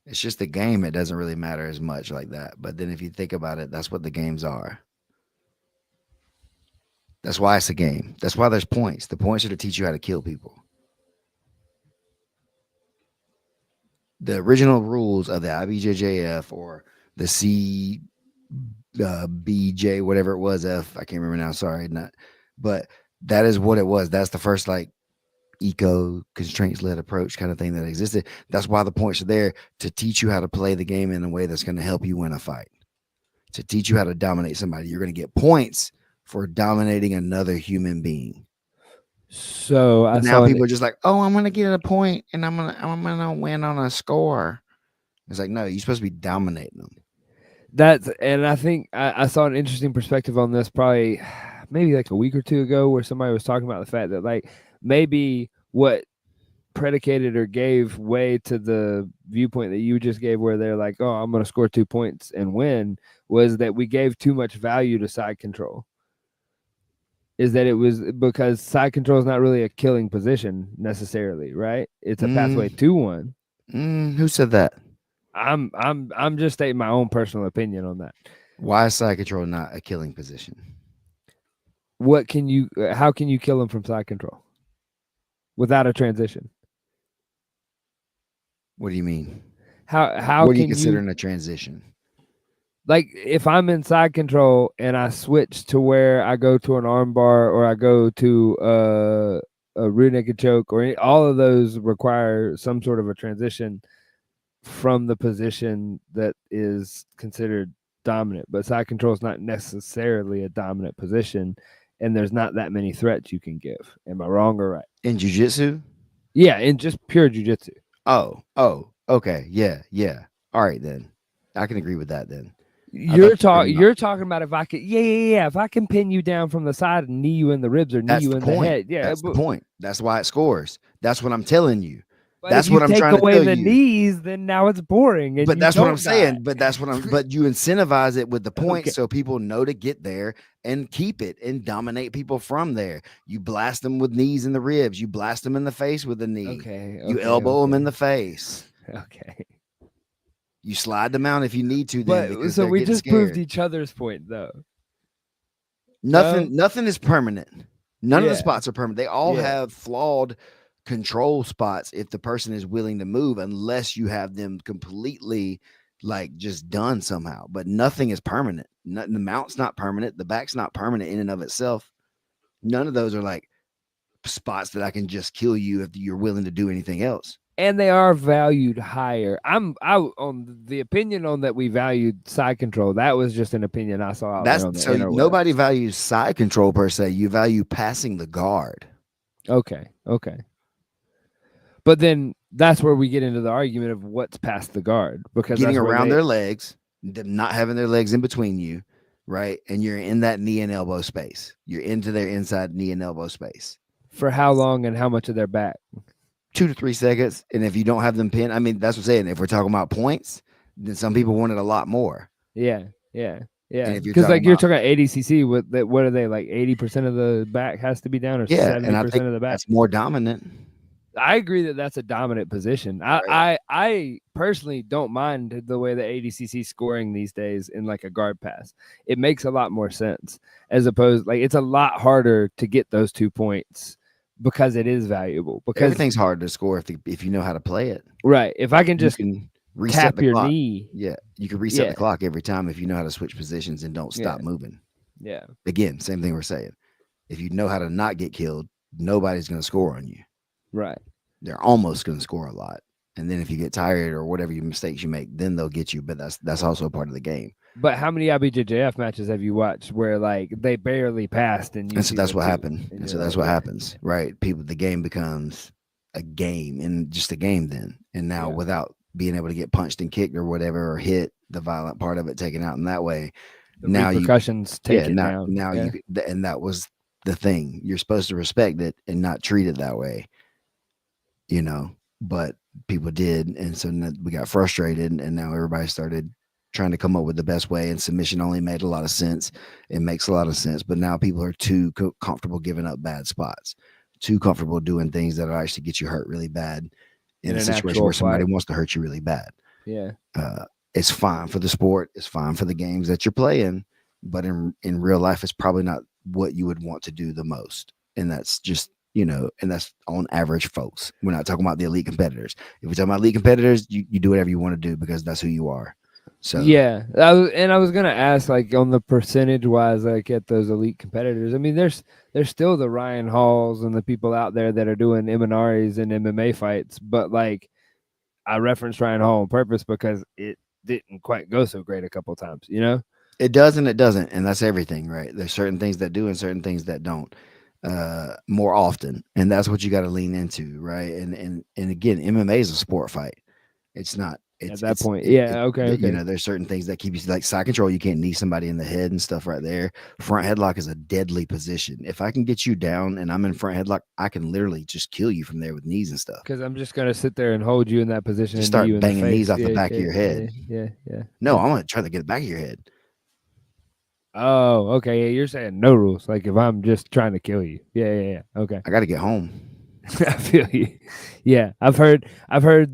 It's just a game. It doesn't really matter as much like that. But then if you think about it, that's what the games are. That's why it's a game. That's why there's points. The points are to teach you how to kill people. The original rules of the IBJJF or the CBJ, whatever it was, F, I can't remember now. Sorry, but that is what it was. That's the first like eco constraints led approach kind of thing that existed. That's why the points are there, to teach you how to play the game in a way that's going to help you win a fight, to teach you how to dominate somebody. You're going to get points for dominating another human being. So now people are just like, oh, I'm gonna get a point and I'm gonna win on a score. It's like, no, you're supposed to be dominating them. And I think I saw an interesting perspective on this probably maybe like a week or two ago, where somebody was talking about the fact that like maybe what predicated or gave way to the viewpoint that you just gave, where they're like, oh, I'm gonna score 2 points and win, was that we gave too much value to side control. Is that it was because side control is not really a killing position necessarily, right? It's a pathway to one. Who said that? I'm just stating my own personal opinion on that. Why is side control not a killing position? How can you kill him from side control without a transition? What do you mean? How what are you considering a transition? Like if I'm in side control and I switch to where I go to an armbar or I go to a rear naked choke, or all of those require some sort of a transition from the position that is considered dominant. But side control is not necessarily a dominant position, and there's not that many threats you can give. Am I wrong or right? In jiu-jitsu? Yeah, in just pure jiu-jitsu. Oh, okay, yeah. All right then, I can agree with that then. You're talking about if I could, if I can pin you down from the side and knee you in the ribs or knee you in the head. Yeah, that's the point. That's why it scores. That's what I'm telling you. But if That's you what I'm take trying to away tell the you. knees, then now it's boring and But you that's what I'm don't die. saying. But you incentivize it with the Okay. points so people know to get there and keep it and dominate people from there. You blast them with knees in the ribs. You blast them in the face with a knee. Okay. You Okay. elbow them in Okay. the face. Okay. You slide them out if you need to, then But because so they're we getting just proved scared. each other's point though. No? Nothing is permanent. None of the Yeah. spots are permanent. They all Yeah. have flawed control spots if the person is willing to move, unless you have them completely like just done somehow. But nothing is permanent. The mount's not permanent. The back's not permanent in and of itself. None of those are like spots that I can just kill you if you're willing to do anything else. And they are valued higher. I'm out on the opinion on that we valued side control. That was just an opinion I saw out there That's on the so interwebs. nobody values side control per se. You value passing the guard. Okay. Okay. But then that's where we get into the argument of what's past the guard because Getting that's where around they their legs, them not having their legs in between you, right? And you're in that knee and elbow space. You're into their inside knee and elbow space. for how long and how much of their back. 2 to 3 seconds. And if you don't have them pinned, I mean, that's what I'm saying. If we're talking about points, then some people want it a lot more. Yeah. Yeah. Yeah. And if you're Because talking like you're about, talking about ADCC, what are they like 80% of the back has to be down or yeah, and I think 70% of the back? that's more dominant, I agree that that's a dominant position. right? I personally don't mind the way the ADCC scoring these days in like a guard pass. It makes a lot more sense as opposed like it's a lot harder to get those 2 points because it is valuable. Because Everything's hard to score if you know how to play it. right, if I can You just can reset tap the your clock. knee, Yeah, you can reset yeah, the clock every time if you know how to switch positions and don't yeah, stop moving. yeah, Again, same thing we're saying. If you know how to not get killed, nobody's going to score on you. right. They're almost going to score a lot. And then if you get tired or whatever your mistakes you make, then they'll get you. But that's also a part of the game. But how many IBJJF matches have you watched where like they barely passed and you And so see that's the what two, happened. and And you're so that's like, what yeah, happens, right? The game becomes a game and just a game then. And now yeah, without being able to get punched and kicked or whatever or hit, the violent part of it taken out in that way, the now you repercussions take yeah, it down. now Yeah, you and that was the thing. You're supposed to respect it and not treat it that way, you know. But people did, and so we got frustrated, and now everybody started trying to come up with the best way. And submission only made a lot of sense. It makes a lot of sense, but now people are too comfortable giving up bad spots, too comfortable doing things that will actually get you hurt really bad in in a an situation actual where somebody fight. wants to hurt you really bad. Yeah, It's fine for the sport. It's fine for the games that you're playing, but in real life, it's probably not what you would want to do the most. And that's just and that's on average folks. We're not talking about the elite competitors. If we're talking about elite competitors, you do whatever you want to do because that's who you are. So yeah. I was gonna ask like on the percentage wise, like at those elite competitors. I mean, there's still the Ryan Halls and the people out there that are doing Imanari's and MMA fights, but like I referenced Ryan Hall on purpose because it didn't quite go so great a couple times, you know? it does and it doesn't, and that's everything, right? There's certain things that do and certain things that don't. More often, and that's what you got to lean into, right? And again, MMA is a sport fight. It's not. At that point. Yeah, okay, okay. There's certain things that keep you like side control. You can't knee somebody in the head and stuff right there. Front headlock is a deadly position. If I can get you down and I'm in front headlock, I can literally just kill you from there with knees and stuff. Because I'm just gonna sit there and hold you in that position Just and knee start you in the banging knees face. off the back of your head. Yeah. No, I'm gonna try to get it back of your head. Oh, okay. Yeah, you're saying no rules. Like if I'm just trying to kill you. Yeah. Okay. I got to get home. I feel you. Yeah, I've heard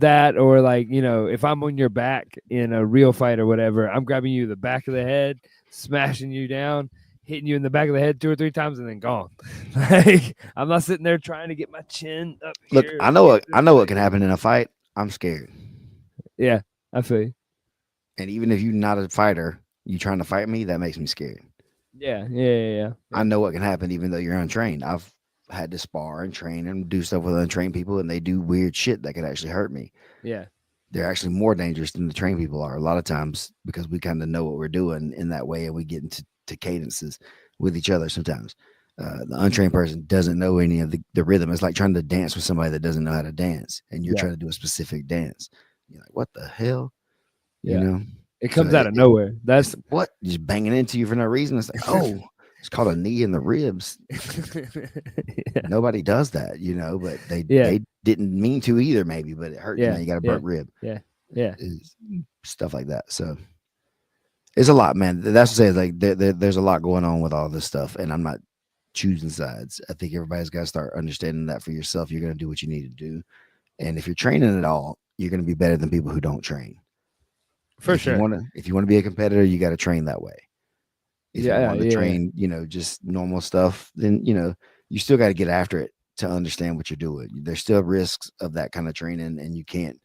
that, or like if I'm on your back in a real fight or whatever, I'm grabbing you the back of the head, smashing you down, hitting you in the back of the head 2 or 3 times, and then gone. Like I'm not sitting there trying to get my chin up Look, here. I know what can happen in a fight. I'm scared. Yeah, I feel you. And even if you're not a fighter, you trying to fight me, that makes me scared. Yeah. I know what can happen even though you're untrained. I've had to spar and train and do stuff with untrained people, and they do weird shit that could actually hurt me. Yeah. They're actually more dangerous than the trained people are a lot of times because we kind of know what we're doing in that way, and we get into cadences with each other sometimes. The untrained person doesn't know any of the rhythm. It's like trying to dance with somebody that doesn't know how to dance, and you're Yeah. trying to do a specific dance. You're like, what the hell? Yeah. You know? It comes out of nowhere. That's what? Just banging into you for no reason. It's like, oh, It's called a knee in the ribs. Yeah, Nobody does that, but they yeah, they didn't mean to either, maybe, but it hurt. yeah, You got a yeah, burnt rib, yeah, yeah. is stuff like that. So it's a lot, man. That's to say, like there's a lot going on with all this stuff, and I'm not choosing sides. I think everybody's got to start understanding that for yourself. You're going to do what you need to do, and if you're training at all, you're going to be better than people who don't train. For sure. If you want to be a competitor, you got to train that way. If you Yeah, want to yeah. train, just normal stuff, then you still got to get after it to understand what you're doing. There's still risks of that kind of training, and you can't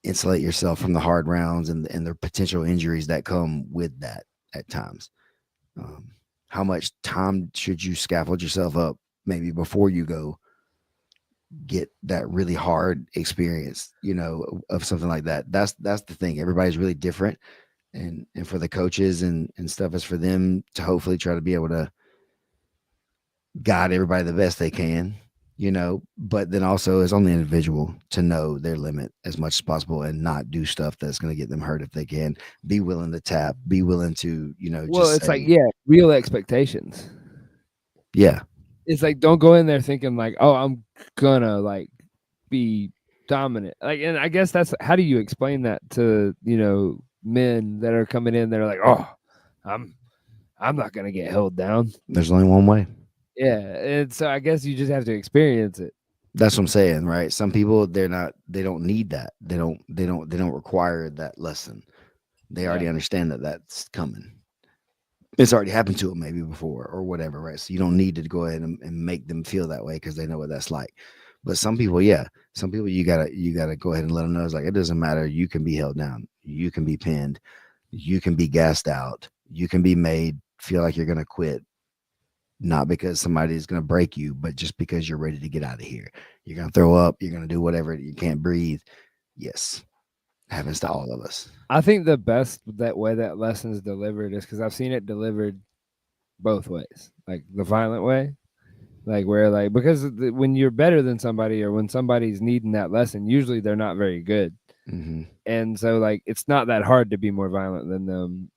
insulate yourself from the hard rounds and the potential injuries that come with that at times. Um, how much time should you scaffold yourself up maybe before you go get that really hard experience, of something like that? That's the thing. Everybody's really different, and for the coaches and stuff is for them to hopefully try to be able to guide everybody the best they can, but then also as on the individual to know their limit as much as possible and not do stuff that's going to get them hurt if they can. Be willing to tap, be willing to, Well, just it's like, say, yeah, real expectations. yeah, It's like, don't go in there thinking like, oh, I'm gonna like be dominant. Like, and I guess that's how do you explain that to men that are coming in? They're like, oh, I'm I'm not gonna get held down. there's only one way. Yeah, and so I guess you just have to experience it. That's what I'm saying, right? Some people they don't need that. They don't require that lesson. They Yeah. already understand that that's coming. It's already happened to them maybe before or whatever, right? So you don't need to go ahead and make them feel that way because they know what that's like. But some people, yeah, some people you gotta go ahead and let them know it's like it doesn't matter. You can be held down, you can be pinned, you can be gassed out, you can be made feel like you're gonna quit, not because somebody's gonna break you, but just because you're ready to get out of here. You're gonna throw up, you're gonna do whatever, you can't breathe. Yes, happens to all of us. I think the best that way that lesson is delivered is because I've seen it delivered both ways, like the violent way, like where like because when you're better than somebody or when somebody's needing that lesson, usually they're not very good, Hmm. and so like it's not that hard to be more violent than them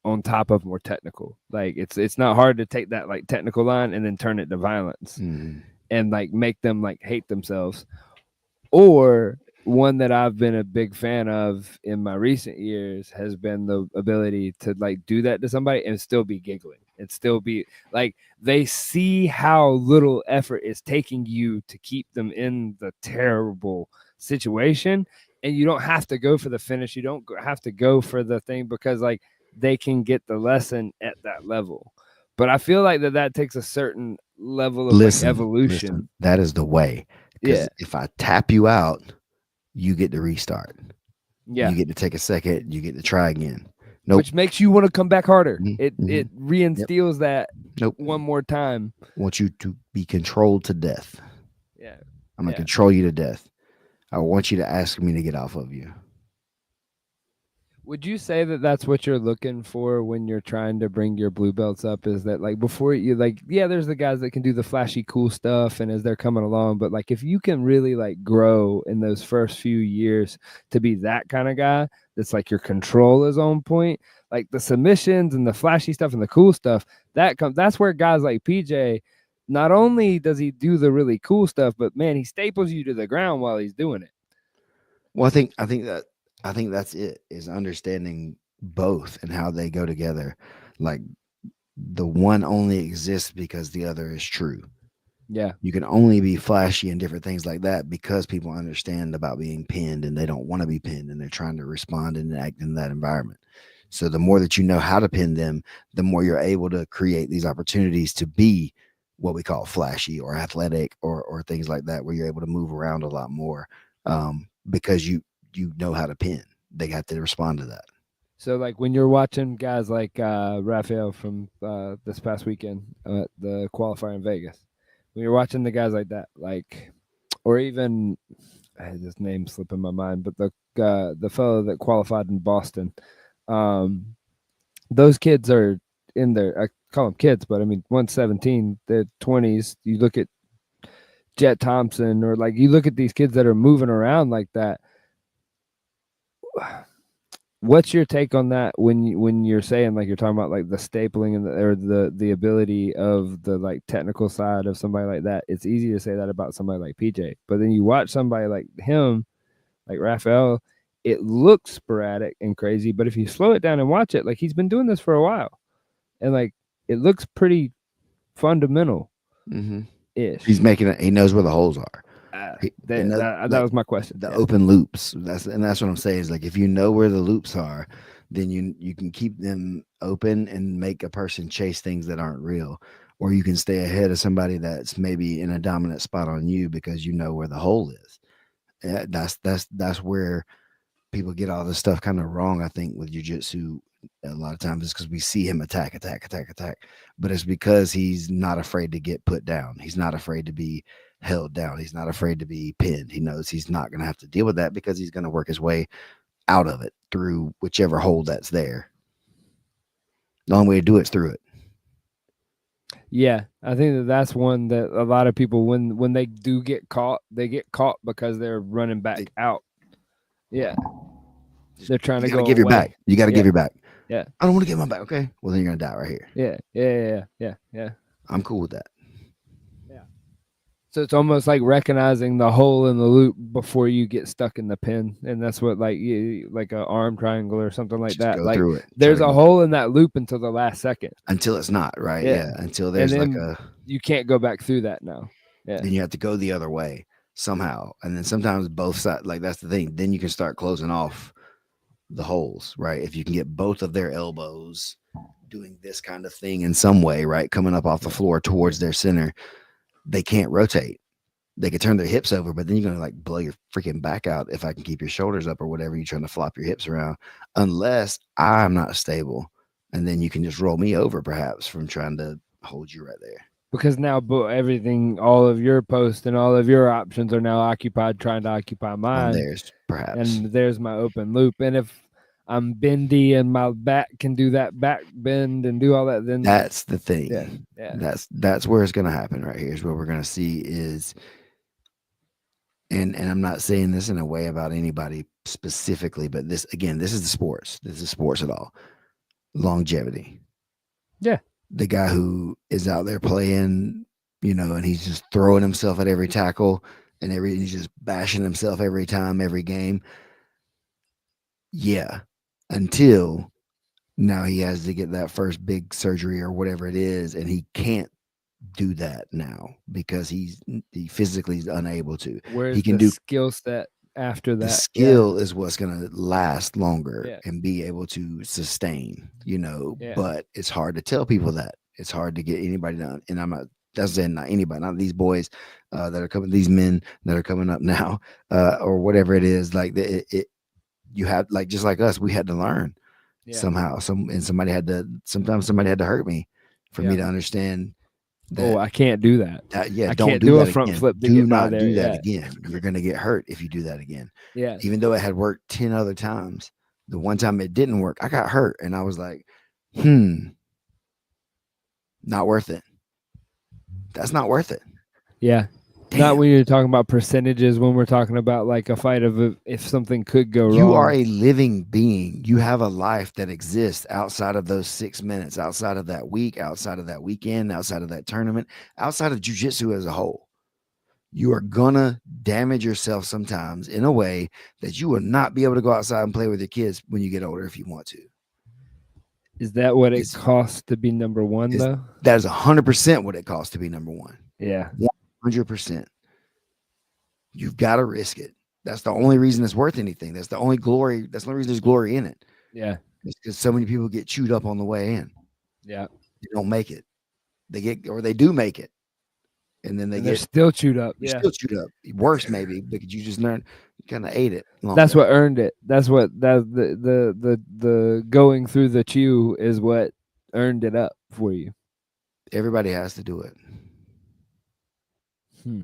on top of more technical. Like it's not hard to take that like technical line and then turn it to violence Hmm. and like make them like hate themselves. Or one that I've been a big fan of in my recent years has been the ability to like do that to somebody and still be giggling and still be like they see how little effort it's taking you to keep them in the terrible situation, and you don't have to go for the finish, you don't have to go for the thing because like they can get the lesson at that level. But I feel like that takes a certain level of like Listen, evolution. that is the way. Yeah, Because if I tap you out, you get to restart. yeah. You get to take a second. You get to try again. Nope. Which makes you want to come back harder. It Mm-hmm. it Yep. reinstills that Nope. one more time. Want you to be controlled to death. Yeah. I'm gonna Yeah. control you to death. I want you to ask me to get off of you. Would you say that that's what you're looking for when you're trying to bring your blue belts up? Is that like before you like, yeah, there's the guys that can do the flashy cool stuff and as they're coming along, but like if you can really like grow in those first few years to be that kind of guy, that's like your control is on point, like the submissions and the flashy stuff and the cool stuff, that's where guys like PJ, not only does he do the really cool stuff, but man, he staples you to the ground while he's doing it. Well, I think that's it is understanding both and how they go together. Like the one only exists because the other is true. Yeah. You can only be flashy and different things like that because people understand about being pinned and they don't want to be pinned and they're trying to respond and act in that environment. So the more that you know how to pin them, the more you're able to create these opportunities to be what we call flashy or athletic or things like that, where you're able to move around a lot more, because you know how to pin. They have to respond to that. So like when you're watching guys like Rafael from this past weekend, the qualifier in Vegas, when you're watching the guys like that, like, or even his name slipping my mind, but the fellow that qualified in Boston, um, those kids are in their, I call them kids, but I mean 117, the 20s. You look at Jet Thompson, or like you look at these kids that are moving around like that. What's your take on that when you're saying like you're talking about like the stapling and or the ability of the like technical side of somebody like that? It's easy to say that about somebody like PJ, but then you watch somebody like him, like Raphael, it looks sporadic and crazy, but if you slow it down and watch it, like he's been doing this for a while, and like it looks pretty fundamental Mm-hmm. He's ish. making it. He knows where the holes are. And That like was my question. the Yeah. open loops. That's what I'm saying. Is like if you know where the loops are, then you can keep them open and make a person chase things that aren't real, or you can stay ahead of somebody that's maybe in a dominant spot on you because you know where the hole is. That's where people get all this stuff kind of wrong. I think with jujitsu, a lot of times it's because we see him attack, attack, attack, attack, but it's because he's not afraid to get put down. He's not afraid to be held down. He's not afraid to be pinned. He knows he's not going to have to deal with that because he's going to work his way out of it through whichever hole that's there. The only way to do it's through it. Yeah, I think that's one that a lot of people when they do get caught, they get caught because they're running back out. Yeah, they're trying You to got to go give your back. away. You got to give Yeah, your back. yeah, I don't want to give my back. Okay, well then you're gonna die right here. yeah. I'm cool with that. Yeah. So it's almost like recognizing the hole in the loop before you get stuck in the pin, and that's what like like a arm triangle or something like Just that. go Like through it. Try there's to a go hole in that loop until the last second. until it's not right. Yeah, Yeah, until and there's like then a you can't go back through that now. Yeah, then you have to go the other way somehow. And then sometimes both sides, like that's the thing. Then you can start closing off the holes, right? If you can get both of their elbows doing this kind of thing in some way, right? Coming up off the floor towards their center, they can't rotate. They can turn their hips over, but then you're gonna like blow your freaking back out if I can keep your shoulders up or whatever you're trying to flop your hips around, unless I'm not stable. And then you can just roll me over perhaps from trying to hold you right there. because now everything, all of your posts and all of your options are now occupied trying to occupy On mine, theirs, perhaps. and there's my open loop. And if I'm bendy and my back can do that back bend and do all that, then That's the yeah, thing. yeah, That's where it's gonna happen right here. Is what we're gonna see is and I'm not saying this in a way about anybody specifically, but this again, this is the sports. This is sports at all. Longevity. yeah, The guy who is out there playing, and he's just throwing himself at every tackle and he's just bashing himself every time, every game. Yeah. Until now he has to get that first big surgery or whatever it is, and he can't do that now because he physically is unable to. He where's can the do skill set after the that? Yeah, skill is what's going to last longer yeah, and be able to sustain, yeah, but it's hard to tell people that. It's hard to get anybody done. And I'm not, that's saying not anybody, not these boys that are coming, these men that are coming up now, or whatever it is. Like you have, like, just like us, we had to learn yeah, somehow. Sometimes somebody had to hurt me for me yeah. to understand Oh, that I can't do that. yeah, I don't can't do do a that front again. flip to Do get by not there. do that Yeah, again. You're gonna get hurt if you do that again. yeah. Even though it had worked 10 other times, the one time it didn't work, I got hurt and I was like, not worth it. That's not worth it. Yeah. Not Damn. when you're talking about percentages, when we're talking about like a fight of if something could go You are wrong. a living being. You have a life that exists outside of those 6 minutes, outside of that week, outside of that weekend, outside of that tournament, outside of jujitsu as a whole. You are gonna damage yourself sometimes in a way that you will not be able to go outside and play with your kids when you get older if you want to. Is that what it Is costs to be number one, is though? that is 100% what it costs to be number one. Yeah. 100%. You've got to risk it. That's the only reason it's worth anything. That's the only glory. That's the only reason there's glory in it. Yeah. It's because so many people get chewed up on the way in. Yeah. They don't make it. They do make it, and then They're still chewed up. you're Yeah. still chewed up. Worse maybe because you just learned, you kind of ate it. That's Longer. what earned it. That's what the going through the chew is what earned it up for you. Everybody has to do it. Hmm.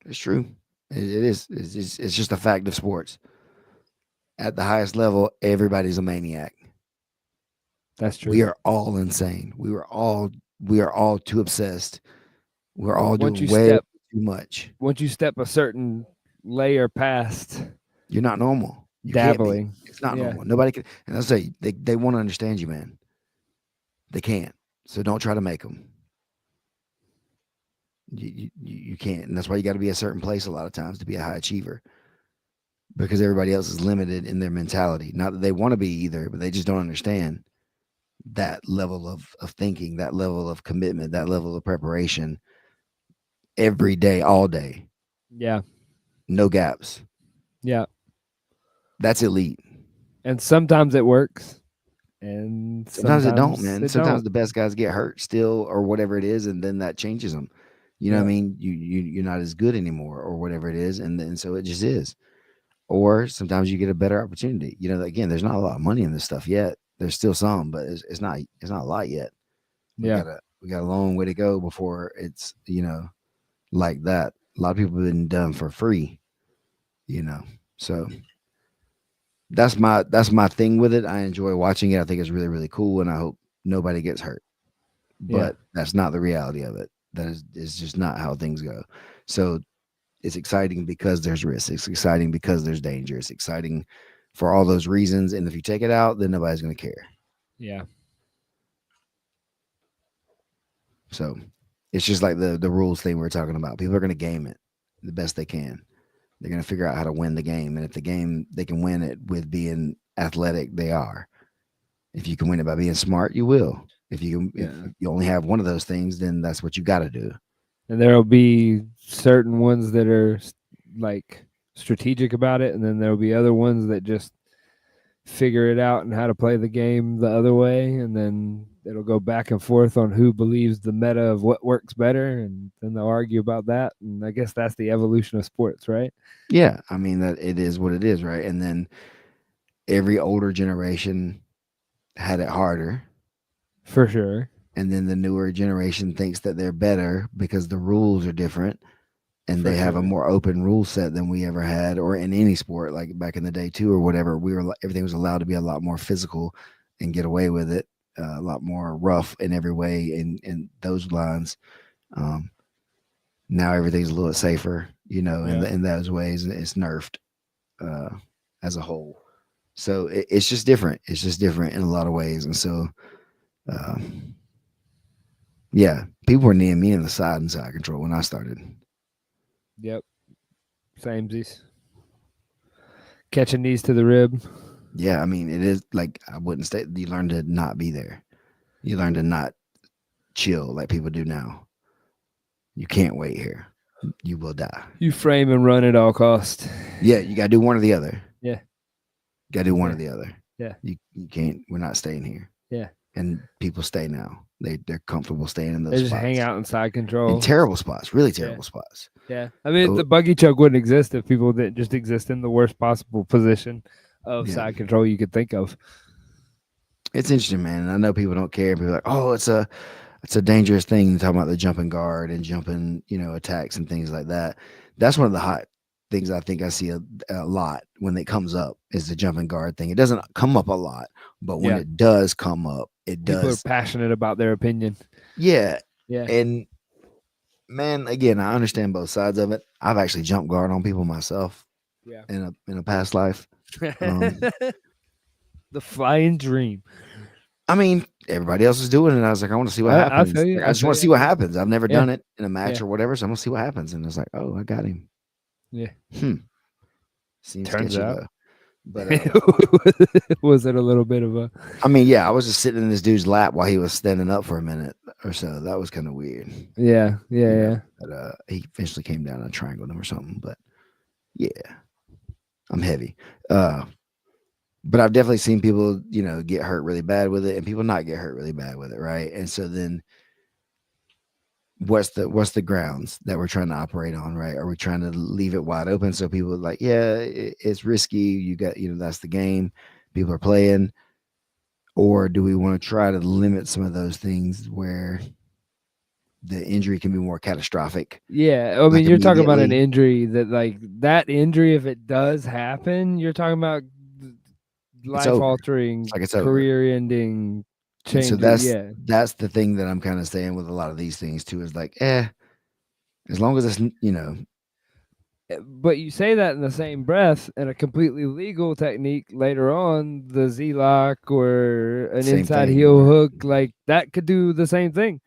It's true. It is. It's just a fact of sports. At the highest level, everybody's a maniac. That's true. We are all insane. We are all too obsessed. We're all Once doing you way step too much. once you step a certain layer past, You're not normal. You can't be. dabbling. It's not Yeah, normal. Nobody can. And I say they want to understand you, man. They can't. So don't try to make them. You can't, and that's why you got to be a certain place a lot of times to be a high achiever because everybody else is limited in their mentality. Not that they want to be either, but they just don't understand that level of thinking, that level of commitment, that level of preparation every day, all day, yeah, no gaps. yeah. That's elite. And sometimes it works, and Sometimes it don't, sometimes man. it Sometimes don't. the best guys get hurt still, or whatever it is, and then that changes them. You know what I Yeah, mean? You're not as good anymore, or whatever it is, and then so it just is. Or sometimes you get a better opportunity. You know, again, there's not a lot of money in this stuff yet. There's still some, but it's not a lot yet. yeah, We got a long way to go before it's like that. A lot of people have been done for free, you know. So that's my thing with it. I enjoy watching it. I think it's really really cool, and I hope nobody gets hurt. yeah, But that's not the reality of it. That is just not how things go. So it's exciting because there's risk. It's exciting because there's danger. It's exciting for all those reasons. And if you take it out, then nobody's going to care. yeah, So it's just like the rules thing we are talking about. People are going to game it the best they can. They're going to figure out how to win the game. And if the game they can win it with being athletic, they are. If you can win it by being smart, you will. If yeah. you only have one of those things, then that's what you got to do. And there'll be certain ones that are like strategic about it, and then there'll be other ones that just figure it out and how to play the game the other way, and then it'll go back and forth on who believes the meta of what works better, and then they'll argue about that. And I guess that's the evolution of sports, right? Yeah, I mean that it is what it is, right? And then every older generation had it harder, For sure. and then the newer generation thinks that they're better because the rules are different and For they have a sure. more open rule set than we ever had, or in any sport like back in the day too, or whatever. Everything was allowed to be a lot more physical and get away with it, a lot more rough in every way in those lines. um, Now everything's a little safer, Yeah. in those ways, and it's nerfed uh, as a whole. So it's just different. It's just different in a lot of ways. And so, uh, yeah, people were kneeing me in the side and side control when I started. Yep. Samesies. Catching knees to the rib. Yeah, I mean, it is like I wouldn't say you learn to not be there. You learn to not chill like people do now. You can't wait here. You will die. You frame and run at all cost. Yeah, you got to do one or the other. Yeah. Got to do one or Yeah. the other. Yeah. You can't. We're not staying here. Yeah. And people stay now. They're comfortable staying in They those just hang spots. out in side In control. terrible spots, really Yeah. terrible spots. Yeah. I mean, Oh, the buggy choke wouldn't exist if people didn't just exist in the worst possible position of yeah, side control you could think of. it's interesting, man. And I know people don't care. People are like, oh, it's a dangerous thing talking about the jumping guard and jumping, attacks and things like that. That's one of the hot things I think I see a lot when it comes up is the jumping guard thing. It doesn't come up a lot, but when Yeah. it does come up, it People are does. passionate about their opinion. Yeah. Yeah. And man, again, I understand both sides of it. I've actually jumped guard on people myself Yeah. in a past life. Um, The flying dream. I mean, everybody else is doing it. I was like, I want to see what I happens. feel you. Like, I I just feel want to you. see what happens. I've never Yeah. done it in a match Yeah. or whatever, so I'm gonna see what happens. And it's like, oh, I got him. Yeah. Seems Turns sketchy out. though. But Was it a little bit of a I mean, yeah, I was just sitting in this dude's lap while he was standing up for a minute or so. That was kind of weird. yeah, yeah. But he eventually came down and triangled him or something. But yeah, I'm heavy. But I've definitely seen people, get hurt really bad with it, and people not get hurt really bad with it, right? And so then, what's the grounds that we're trying to operate on, right? Are we trying to leave it wide open so people are like, yeah, it's risky. You got, that's the game. People are playing. Or do we want to try to limit some of those things where the injury can be more catastrophic, Yeah, I like mean, you're talking about an immediately? injury that injury, if it does happen, you're talking about It's over. life-altering, It's like it's over. career-ending And so change. that's Yeah, that's the thing that I'm kind of saying with a lot of these things too is like, as long as it's But you say that in the same breath, and a completely legal technique later on, the Z lock or an Same inside thing. heel hook, like that could do the same thing.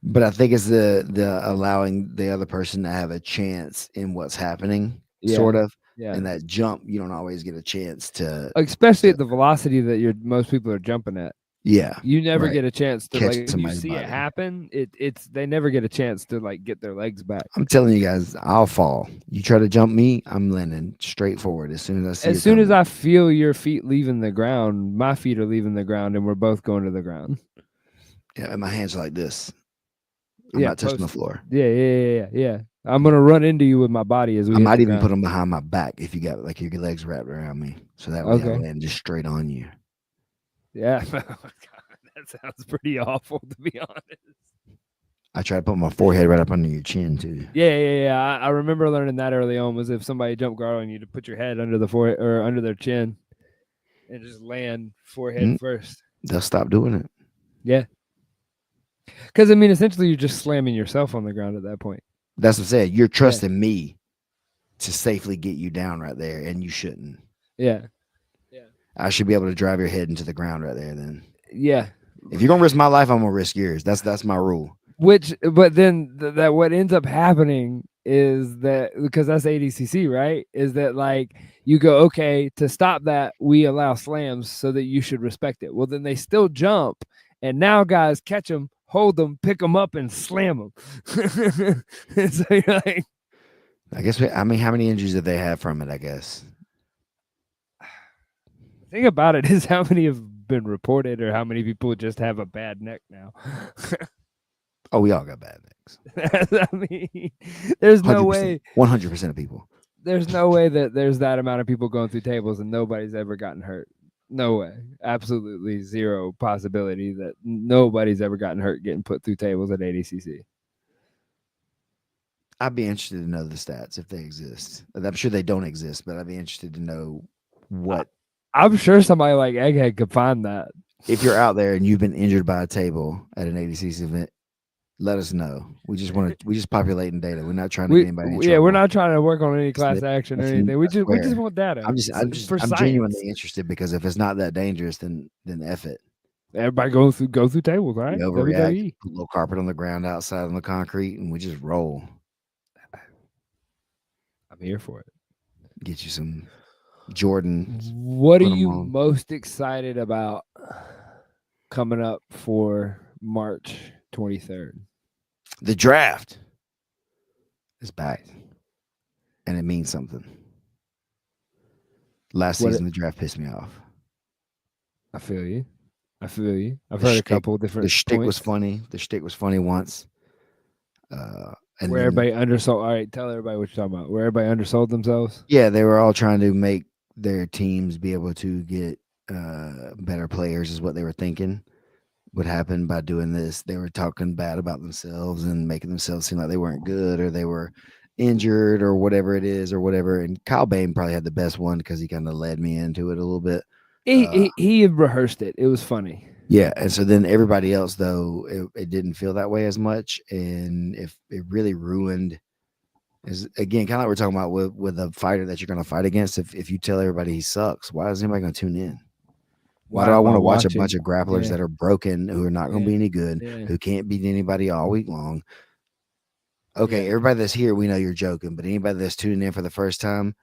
But I think it's the allowing the other person to have a chance in what's happening, Yeah, sort of. yeah. And that jump, you don't always get a chance Especially to at the velocity that most people are jumping at. yeah, You never right. get a chance to, Catch like, if you somebody's see it body. happen, it's they never get a chance to like get their legs back. I'm telling you guys, I'll fall. You try to jump me, I'm landing straight forward as soon as I see As it soon as coming. I feel your feet leaving the ground, my feet are leaving the ground, and we're both going to the ground. Yeah, and my hands are like this. I'm Yeah, not touching the posted. floor. Yeah. I'm gonna run into you with my body as I we hit might the even put ground. them behind my back if you got like your legs wrapped around me, so that way I Okay. land just straight on you. Yeah. Oh, God, that sounds pretty awful, to be honest. I try to put my forehead right up under your chin too. Yeah. I remember learning that early on was if somebody jumped guard on you to put your head under the forehead or under their chin and just land forehead Mm, first. they'll stop doing it. Yeah. Because I mean, essentially, you're just slamming yourself on the ground at that point. That's what I'm saying. You're Yeah. trusting me to safely get you down right there, and you shouldn't. Yeah. I should be able to drive your head into the ground right there. Then, Yeah. if you're gonna risk my life, I'm gonna risk yours. That's my rule. But then that what ends up happening is that because that's ADCC, right? Is that like you go, okay, to stop that, we allow slams so that you should respect it. Well, then they still jump, and now guys catch them, hold them, pick them up, and slam them. And so you're like, I guess. I mean, how many injuries did they have from it? I guess. the thing about it is how many have been reported, or how many people just have a bad neck now. Oh, we all got bad necks. I mean, there's no 100%. way 100% of people. that there's that amount of people going through tables and nobody's ever gotten hurt. No way. Absolutely zero possibility that nobody's ever gotten hurt getting put through tables at ADCC. I'd be interested to know the stats if they exist. I'm sure they don't exist, but I'd be interested to know what. I'm sure somebody like Egghead could find that. If you're out there and you've been injured by a table at an ADCC event, let us know. We just populating data. We're not trying to get anybody in trouble. We're not trying to work on any class action or anything. We I just swear. want data. I'm genuinely interested because if it's not that dangerous, then F it. Everybody go through tables, all right? We overreact. WWE. Put a little carpet on the ground outside on the concrete, and we just roll. I'm here for it. Get you some Jordans. What are put 'em you on. most excited about coming up for March 23rd? The draft is back, and it means something. Last What season, the draft pissed me off. I feel you. I've heard a shtick- couple different The shtick was points funny. The shtick was funny once. And where then, everybody undersold. All right, tell everybody what you're talking about. Where everybody undersold themselves. yeah, they were all trying to make their teams be able to get better players, is what they were thinking would happen by doing this. They were talking bad about themselves and making themselves seem like they weren't good or they were injured or whatever it is or whatever. And Kyle Bain probably had the best one because he kind of led me into it a little bit. He rehearsed it. It was funny. Yeah, and so then everybody else though it didn't feel that way as much, and if it really ruined is again kind of like we're talking about with a fighter that you're going to fight against. If you tell everybody he sucks, why is anybody going to tune in? Why do I am want to watch a watching? bunch of grapplers Yeah. that are broken, who are not going to be any good, Yeah. who can't beat anybody all week long? Okay, Yeah. everybody that's here, we know you're joking, but anybody that's tuning in for the first time,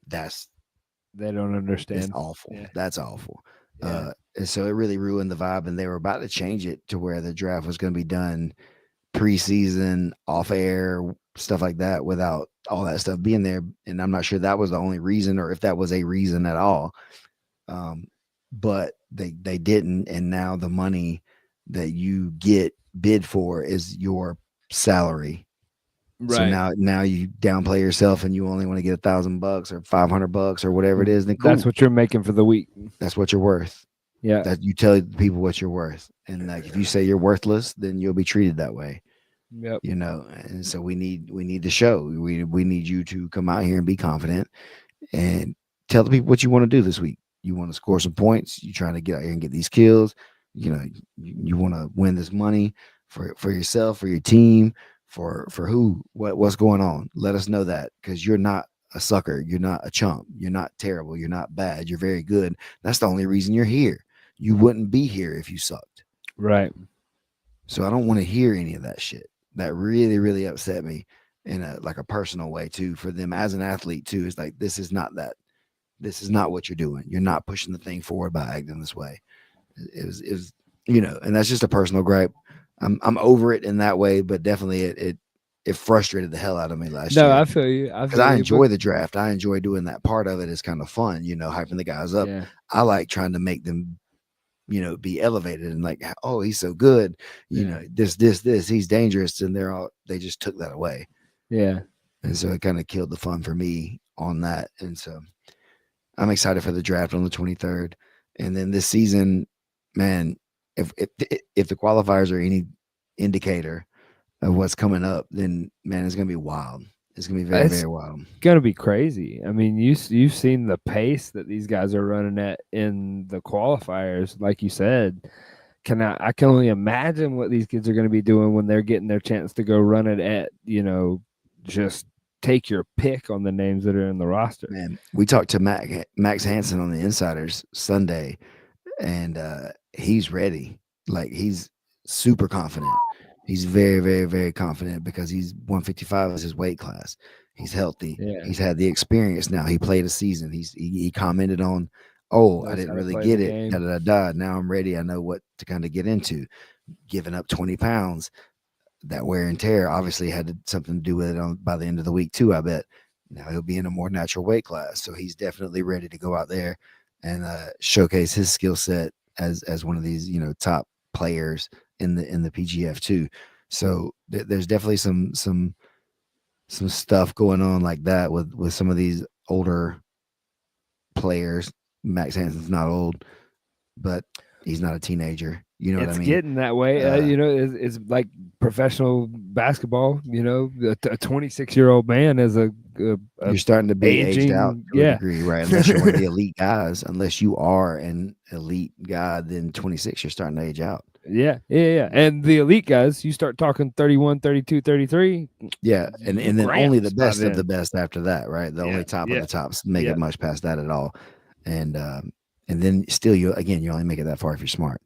They don't understand. it's awful. Yeah. That's awful. Yeah. And so it really ruined the vibe, and they were about to change it to where the draft was going to be done preseason, off air, stuff like that, without all that stuff being there. And I'm not sure that was the only reason, or if that was a reason at all. But they didn't, and now the money that you get bid for is your salary. Right. So now you downplay yourself, and you only want to get $1,000 or $500 or whatever it is. Then cool. That's what you're making for the week. That's what you're worth. Yeah. That you tell people what you're worth, and like if you say you're worthless, then you'll be treated that way. Yep. You know, and so we need the show. We need you to come out here and be confident and tell the people what you want to do this week. You want to score some points. You're trying to get out here and get these kills. You know, you want to win this money for yourself, for your team, for who, what's going on. Let us know that, because you're not a sucker, you're not a chump, you're not terrible, you're not bad, you're very good. That's the only reason you're here. You wouldn't be here if you sucked. Right. So I don't want to hear any of that shit. That really, really upset me in a like a personal way too, for them as an athlete too. It's like, this is not that. This is not what you're doing. You're not pushing the thing forward by acting this way. It was, and that's just a personal gripe. I'm over it in that way, but definitely it frustrated the hell out of me last No, year, I feel you. I because feel I you. But enjoy the draft. I enjoy doing that part of it. It's kind of fun, hyping the guys up. yeah, I like trying to make them, be elevated and like, oh, he's so good, yeah, this, he's dangerous, and they just took that away, yeah. and so it kind of killed the fun for me on that, and so I'm excited for the draft on the 23rd, and then this season, man, if the qualifiers are any indicator of what's coming up, then man, it's gonna be wild. It's gonna be very, It's very wild. gonna be crazy. I mean, you've seen the pace that these guys are running at in the qualifiers, like you said. I can only imagine what these kids are going to be doing when they're getting their chance to go run it at, just take your pick on the names that are in the roster. Man, we talked to Max Hansen on the Insiders Sunday, and he's ready. Like, he's super confident. He's very, very, very confident, because he's 155 is his weight class. He's healthy. Yeah, He's had the experience now. He played a season. He commented on, oh, I knows didn't how to really play the get it. Da game. da da da. Now I'm ready. I know what to kind of get into. Giving up 20 pounds, that wear and tear obviously had something to do with it by the end of the week too, I bet. Now he'll be in a more natural weight class, so he's definitely ready to go out there and showcase his skill set as one of these top players in the PGF too. So there's definitely some stuff going on like that with some of these older players. Max Hansen's not old, but he's not a teenager. You know what I It's mean? getting that way. Uh, It's like professional basketball. A 26-year-old man is a you're starting to be aged out aging. to a Yeah, degree, right? Unless you're one of the elite guys. Unless you are an elite guy, then 26, you're starting to age out. yeah. And the elite guys, you start talking 31, 32, 33. Yeah, You and then only the gramps by best of the then. best after that, right? The Yeah, only top of yeah, the tops make it yeah, much past that at all, and then still you only make it that far if you're smart.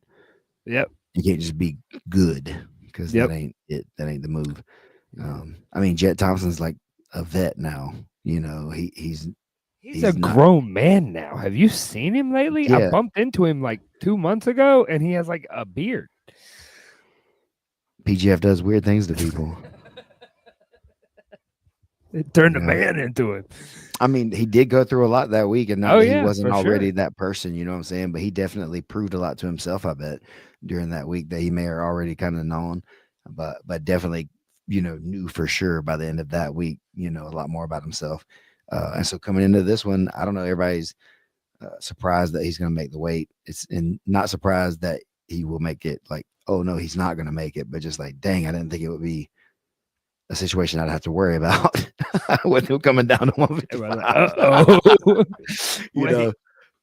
yep, You can't just be good, because that yep. ain't it. That ain't the move. Yeah. I mean, Jet Thompson's like a vet now. He's a He's not. grown man now. Have you seen him lately? I Yeah, bumped into him like 2 months ago, and he has like a beard. PGF does weird things to people. It turned You a know, man into him. I mean, he did go through a lot that week, and not Oh that he yeah, wasn't for already sure. that person, you know what I'm saying? But he definitely proved a lot to himself, I bet, during that week that he may have already kind of known, but definitely, knew for sure by the end of that week, a lot more about himself. And so coming into this one, I don't know, everybody's surprised that he's going to make the weight. It's and not surprised that he will make it. Like, oh no, he's not going to make it, but just like, dang, I didn't think it would be a situation I'd have to worry about with him coming down to Everybody's like, 155. uh-oh. you what he know,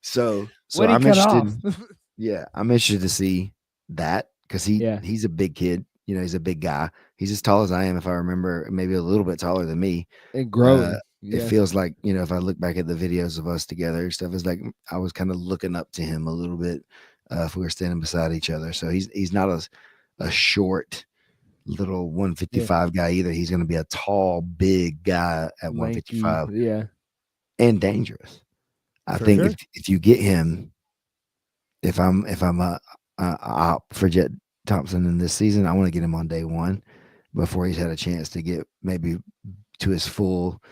so what he I'm cut interested. off? Yeah, I'm interested to see that, because Yeah, he's a big kid. He's a big guy. He's as tall as I am, if I remember, maybe a little bit taller than me. and Uh, growing. it Yeah, feels like, if I look back at the videos of us together and stuff, it's like I was kind of looking up to him a little bit, if we were standing beside each other. So he's not a short little yeah, 155 guy either. He's going to be a tall, big guy at lanky. 155, Yeah, and dangerous. I for think sure. if you get him, if I'm a op for Jet Thompson in this season, I want to get him on day one before he's had a chance to get maybe to his full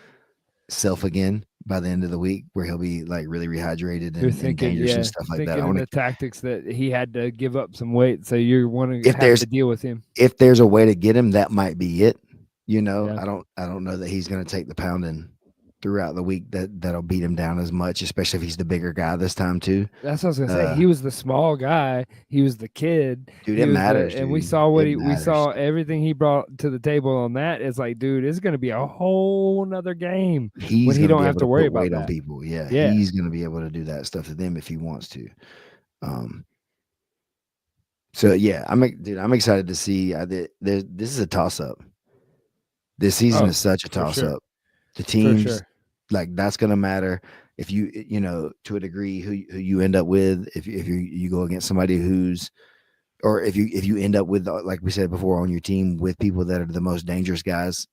self again by the end of the week, where he'll be like really rehydrated You're and thinking, dangerous and yeah, stuff like that. thinking I in want to the tactics that he had to give up some weight, so you want to if have there's to deal with him. if there's a way to get him, that might be it. Yeah. I don't know that he's going to take the pounding throughout the week that'll beat him down as much, especially if he's the bigger guy this time too. That's what I was gonna say. Uh, He was the small guy. He was the kid. dude, He it was matters, and we dude. saw It we matters. saw everything he brought to the table on that. It's like, dude, it's gonna be a whole nother game when He's he going to don't be have able to to worry put about weight on that. people. Yeah, Yeah, he's going to be able to do that stuff to them if he wants to. Um, so yeah, I'm excited to see. This is a toss up. This season Oh, is such a for toss sure. up. The For teams, sure. like that's going to matter if you know, to a degree who you end up with. If you go against somebody who's, or if you end up with, like we said before, on your team with people that are the most dangerous guys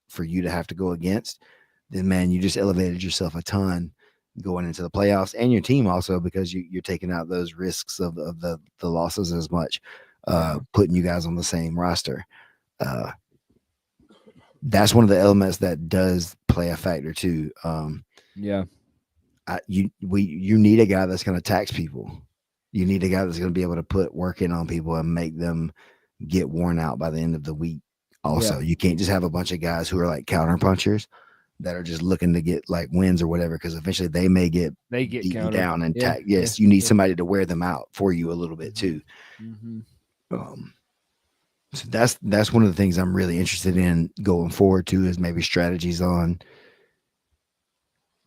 for you to have to go against, then man, you just elevated yourself a ton going into the playoffs, and your team also, because you're taking out those risks of the losses as much, Yeah. putting you guys on the same roster. Uh, that's one of the elements that does play a factor too. Yeah. You need a guy that's going to tax people. You need a guy that's going to be able to put work in on people and make them get worn out by the end of the week. Yeah. Also, you can't just have a bunch of guys who are like counter punchers that are just looking to get like wins or whatever, because eventually they may get They get beaten countered. down and Yeah. Yeah. yes, you need Yeah. somebody to wear them out for you a little bit too. Hmm. Um, so that's one of the things I'm really interested in going forward too, is maybe strategies on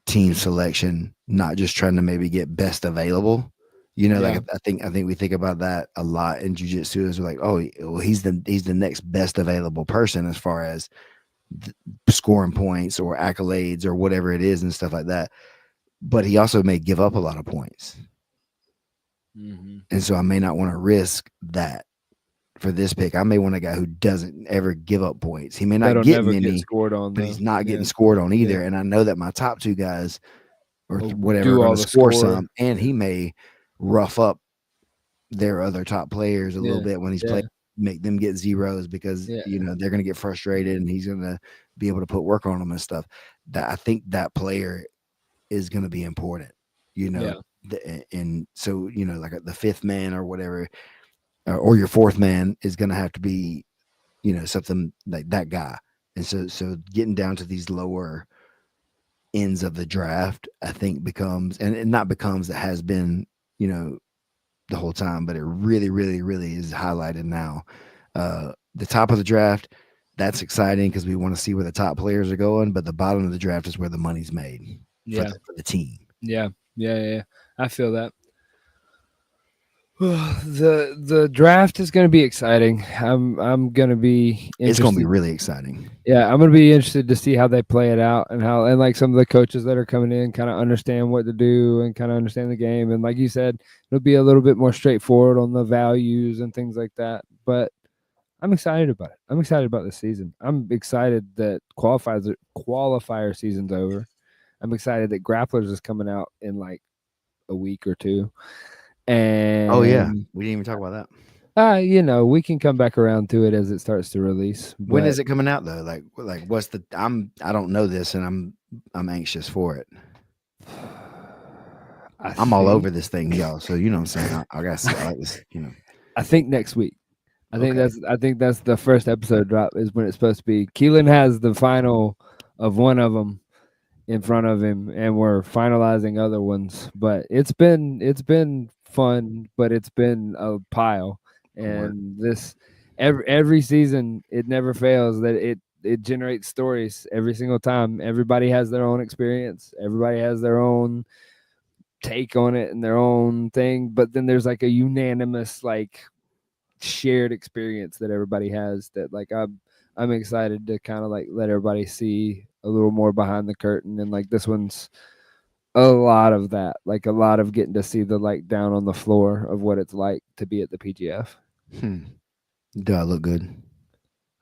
team selection, not just trying to maybe get best available. You know, like Yeah. I think we think about that a lot in jujitsu. Is like, oh, well, he's the next best available person as far as scoring points or accolades or whatever it is and stuff like that. But he also may give up a lot of points, Hmm. and so I may not want to risk that for this pick. I may want a guy who doesn't ever give up points. He may not That'll get never get many, scored on but he's though. not getting Yeah. scored on Yeah. either. And I know that my top two guys or Will whatever are do going all to the score score. some, and Yeah. he may rough up their other top players a little Yeah. bit when he's playing, Yeah. make them get zeros because Yeah. they're going to get frustrated, and he's going to be able to put work on them and stuff. That I think that player is going to be important, you know. Yeah. And so like the fifth man or whatever, or your fourth man is going to have to be something like that guy. And so getting down to these lower ends of the draft, I think becomes, and not becomes, it has been, you know, the whole time, but it really, really, really is highlighted now. The top of the draft, that's exciting because we want to see where the top players are going, but the bottom of the draft is where the money's made for Yeah. the team. Yeah. Yeah. Yeah. I feel that. The draft is going to be exciting. I'm going to be It's going to be interested. really exciting. Yeah, I'm going to be interested to see how they play it out, and like some of the coaches that are coming in kind of understand what to do and kind of understand the game. And like you said, it'll be a little bit more straightforward on the values and things like that. But I'm excited about it. I'm excited about this season. I'm excited that qualifier season's over. I'm excited that Grapplers is coming out in like a week or two. Oh yeah, And we didn't even talk about that. we can come back around to it as it starts to release. When But is it coming out though? Like what's the? I don't know this, and I'm anxious for it. I I'm all think over this thing, y'all. So you know what I'm saying. I gotta see. I like this. I think next week. Okay. I think that's the first episode drop is when it's supposed to be. Keelan has the final of one of them in front of him, and we're finalizing other ones. But it's been fun, but it's been a pile. Word. And this every season, it never fails that it generates stories every single time. Everybody has their own experience. Everybody has their own take on it and their own thing. But then there's like a unanimous like shared experience that everybody has that like I'm excited to kind of like let everybody see a little more behind the curtain. And like this one's a lot of that, like a lot of getting to see the like down on the floor of what it's like to be at the PGF. Hmm. Do I look good?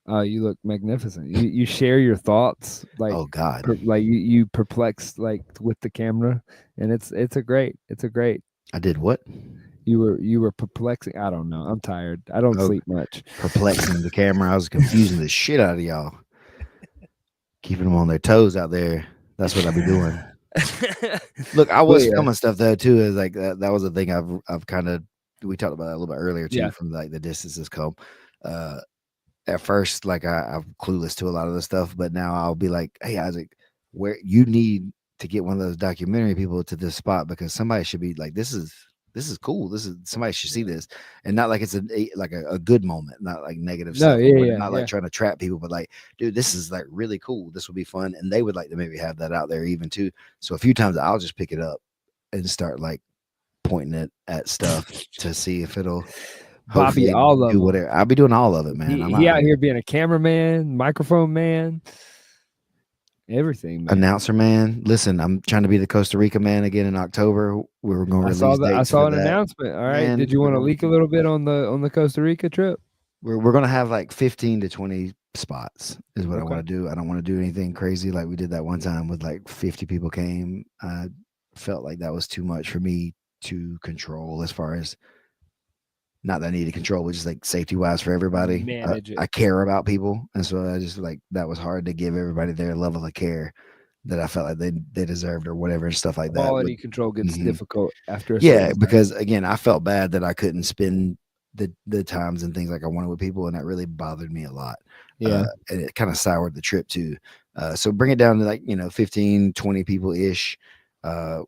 You look magnificent. You share your thoughts like Oh God, like you perplex like with the camera, and it's a great. I did what? You were perplexing. I don't know. I'm tired. I don't Oh, sleep much. perplexing the camera. I was confusing the shit out of y'all, keeping them on their toes out there. That's what I be doing. Look, I But was yeah, filming stuff though too. Is like that was the thing I've kind of, we talked about that a little bit earlier too, yeah, from like the distances come. Uh, at first, like I'm clueless to a lot of the stuff, but now I'll be like, "Hey, Isaac, where you need to get one of those documentary people to this spot because somebody should be like, this is cool. This is somebody should see this, and not like it's like a good moment, not like negative no, stuff, yeah, or yeah, not like yeah. trying to trap people, but like, dude, this is like really cool. This would be fun, and they would like to maybe have that out there even too. So a few times I'll just pick it up and start like pointing it at stuff to see if it'll. Bobby, hopefully all of do them. whatever. I'll be doing all of it, man. I'm He not out here being a cameraman, microphone man, everything, man. announcer man. Listen, I'm trying to be the Costa Rica man again in October. We're going to release I dates saw for an that. announcement. All right, Man, did you we're want to going leak a little bit on the Costa Rica trip? we're going to have like 15 to 20 spots is what I Okay. want to do. I don't want to do anything crazy like we did that one time with like 50 people came. I felt like that was too much for me to control as far as not that I need to control, but just like safety wise for everybody. Manage I it. care about people, and so I just like that was hard to give everybody their level of care that I felt like they deserved or whatever and stuff like that. Would Quality control gets hmm difficult after a yeah, certain time. because again, I felt bad that I couldn't spend the times and things like I wanted with people, and that really bothered me a lot. Yeah. And it kind of soured the trip too. So bring it down to like 15, 20 people ish. Uh,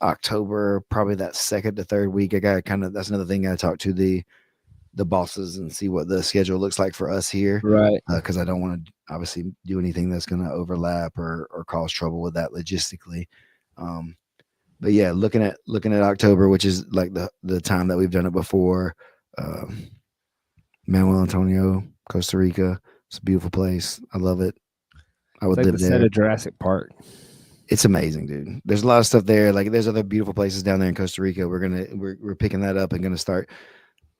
October, probably that second to third week. I got kind of that's another thing I talked to the bosses and see what the schedule looks like for us here Right. because I don't want to obviously do anything that's going to overlap or cause trouble with that logistically. Um, but yeah, looking at October, which is like the time that we've done it before. Um, Manuel Antonio, Costa Rica. It's a beautiful place. I love it. I It's would like live the set there. of Jurassic Park. It's amazing, dude. There's a lot of stuff there. Like there's other beautiful places down there in Costa Rica. We're picking that up and gonna start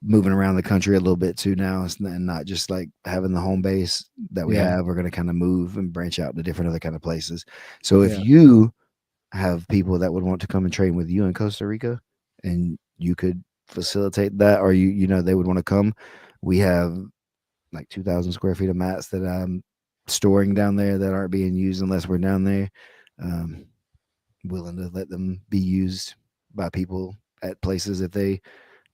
moving around the country a little bit too now, and not just like having the home base that we Yeah. have. We're going to kind of move and branch out to different other kind of places. So if Yeah. you have people that would want to come and train with you in Costa Rica, and you could facilitate that, or they would want to come, we have like 2,000 square feet of mats that I'm storing down there that aren't being used unless we're down there. Um, Willing to let them be used by people at places if they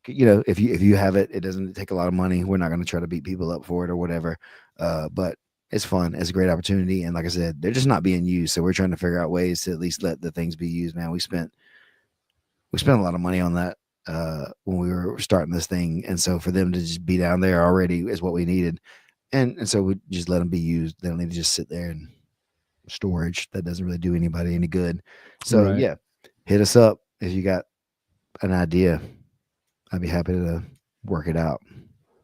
if you have it, it doesn't take a lot of money. We're not going to try to beat people up for it or whatever. But it's fun. It's a great opportunity, and like I said, they're just not being used. So we're trying to figure out ways to at least let the things be used. Man, we spent a lot of money on that when we were starting this thing, and so for them to just be down there already is what we needed, and so we just let them be used. They don't need to just sit there and storage. That doesn't really do anybody any good. So Right. yeah, hit us up if you got an idea. I'd be happy to work it out.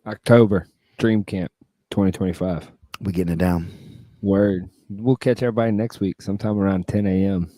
October Dream Camp 2025. We getting it down. Word. We'll catch everybody next week sometime around 10 a.m.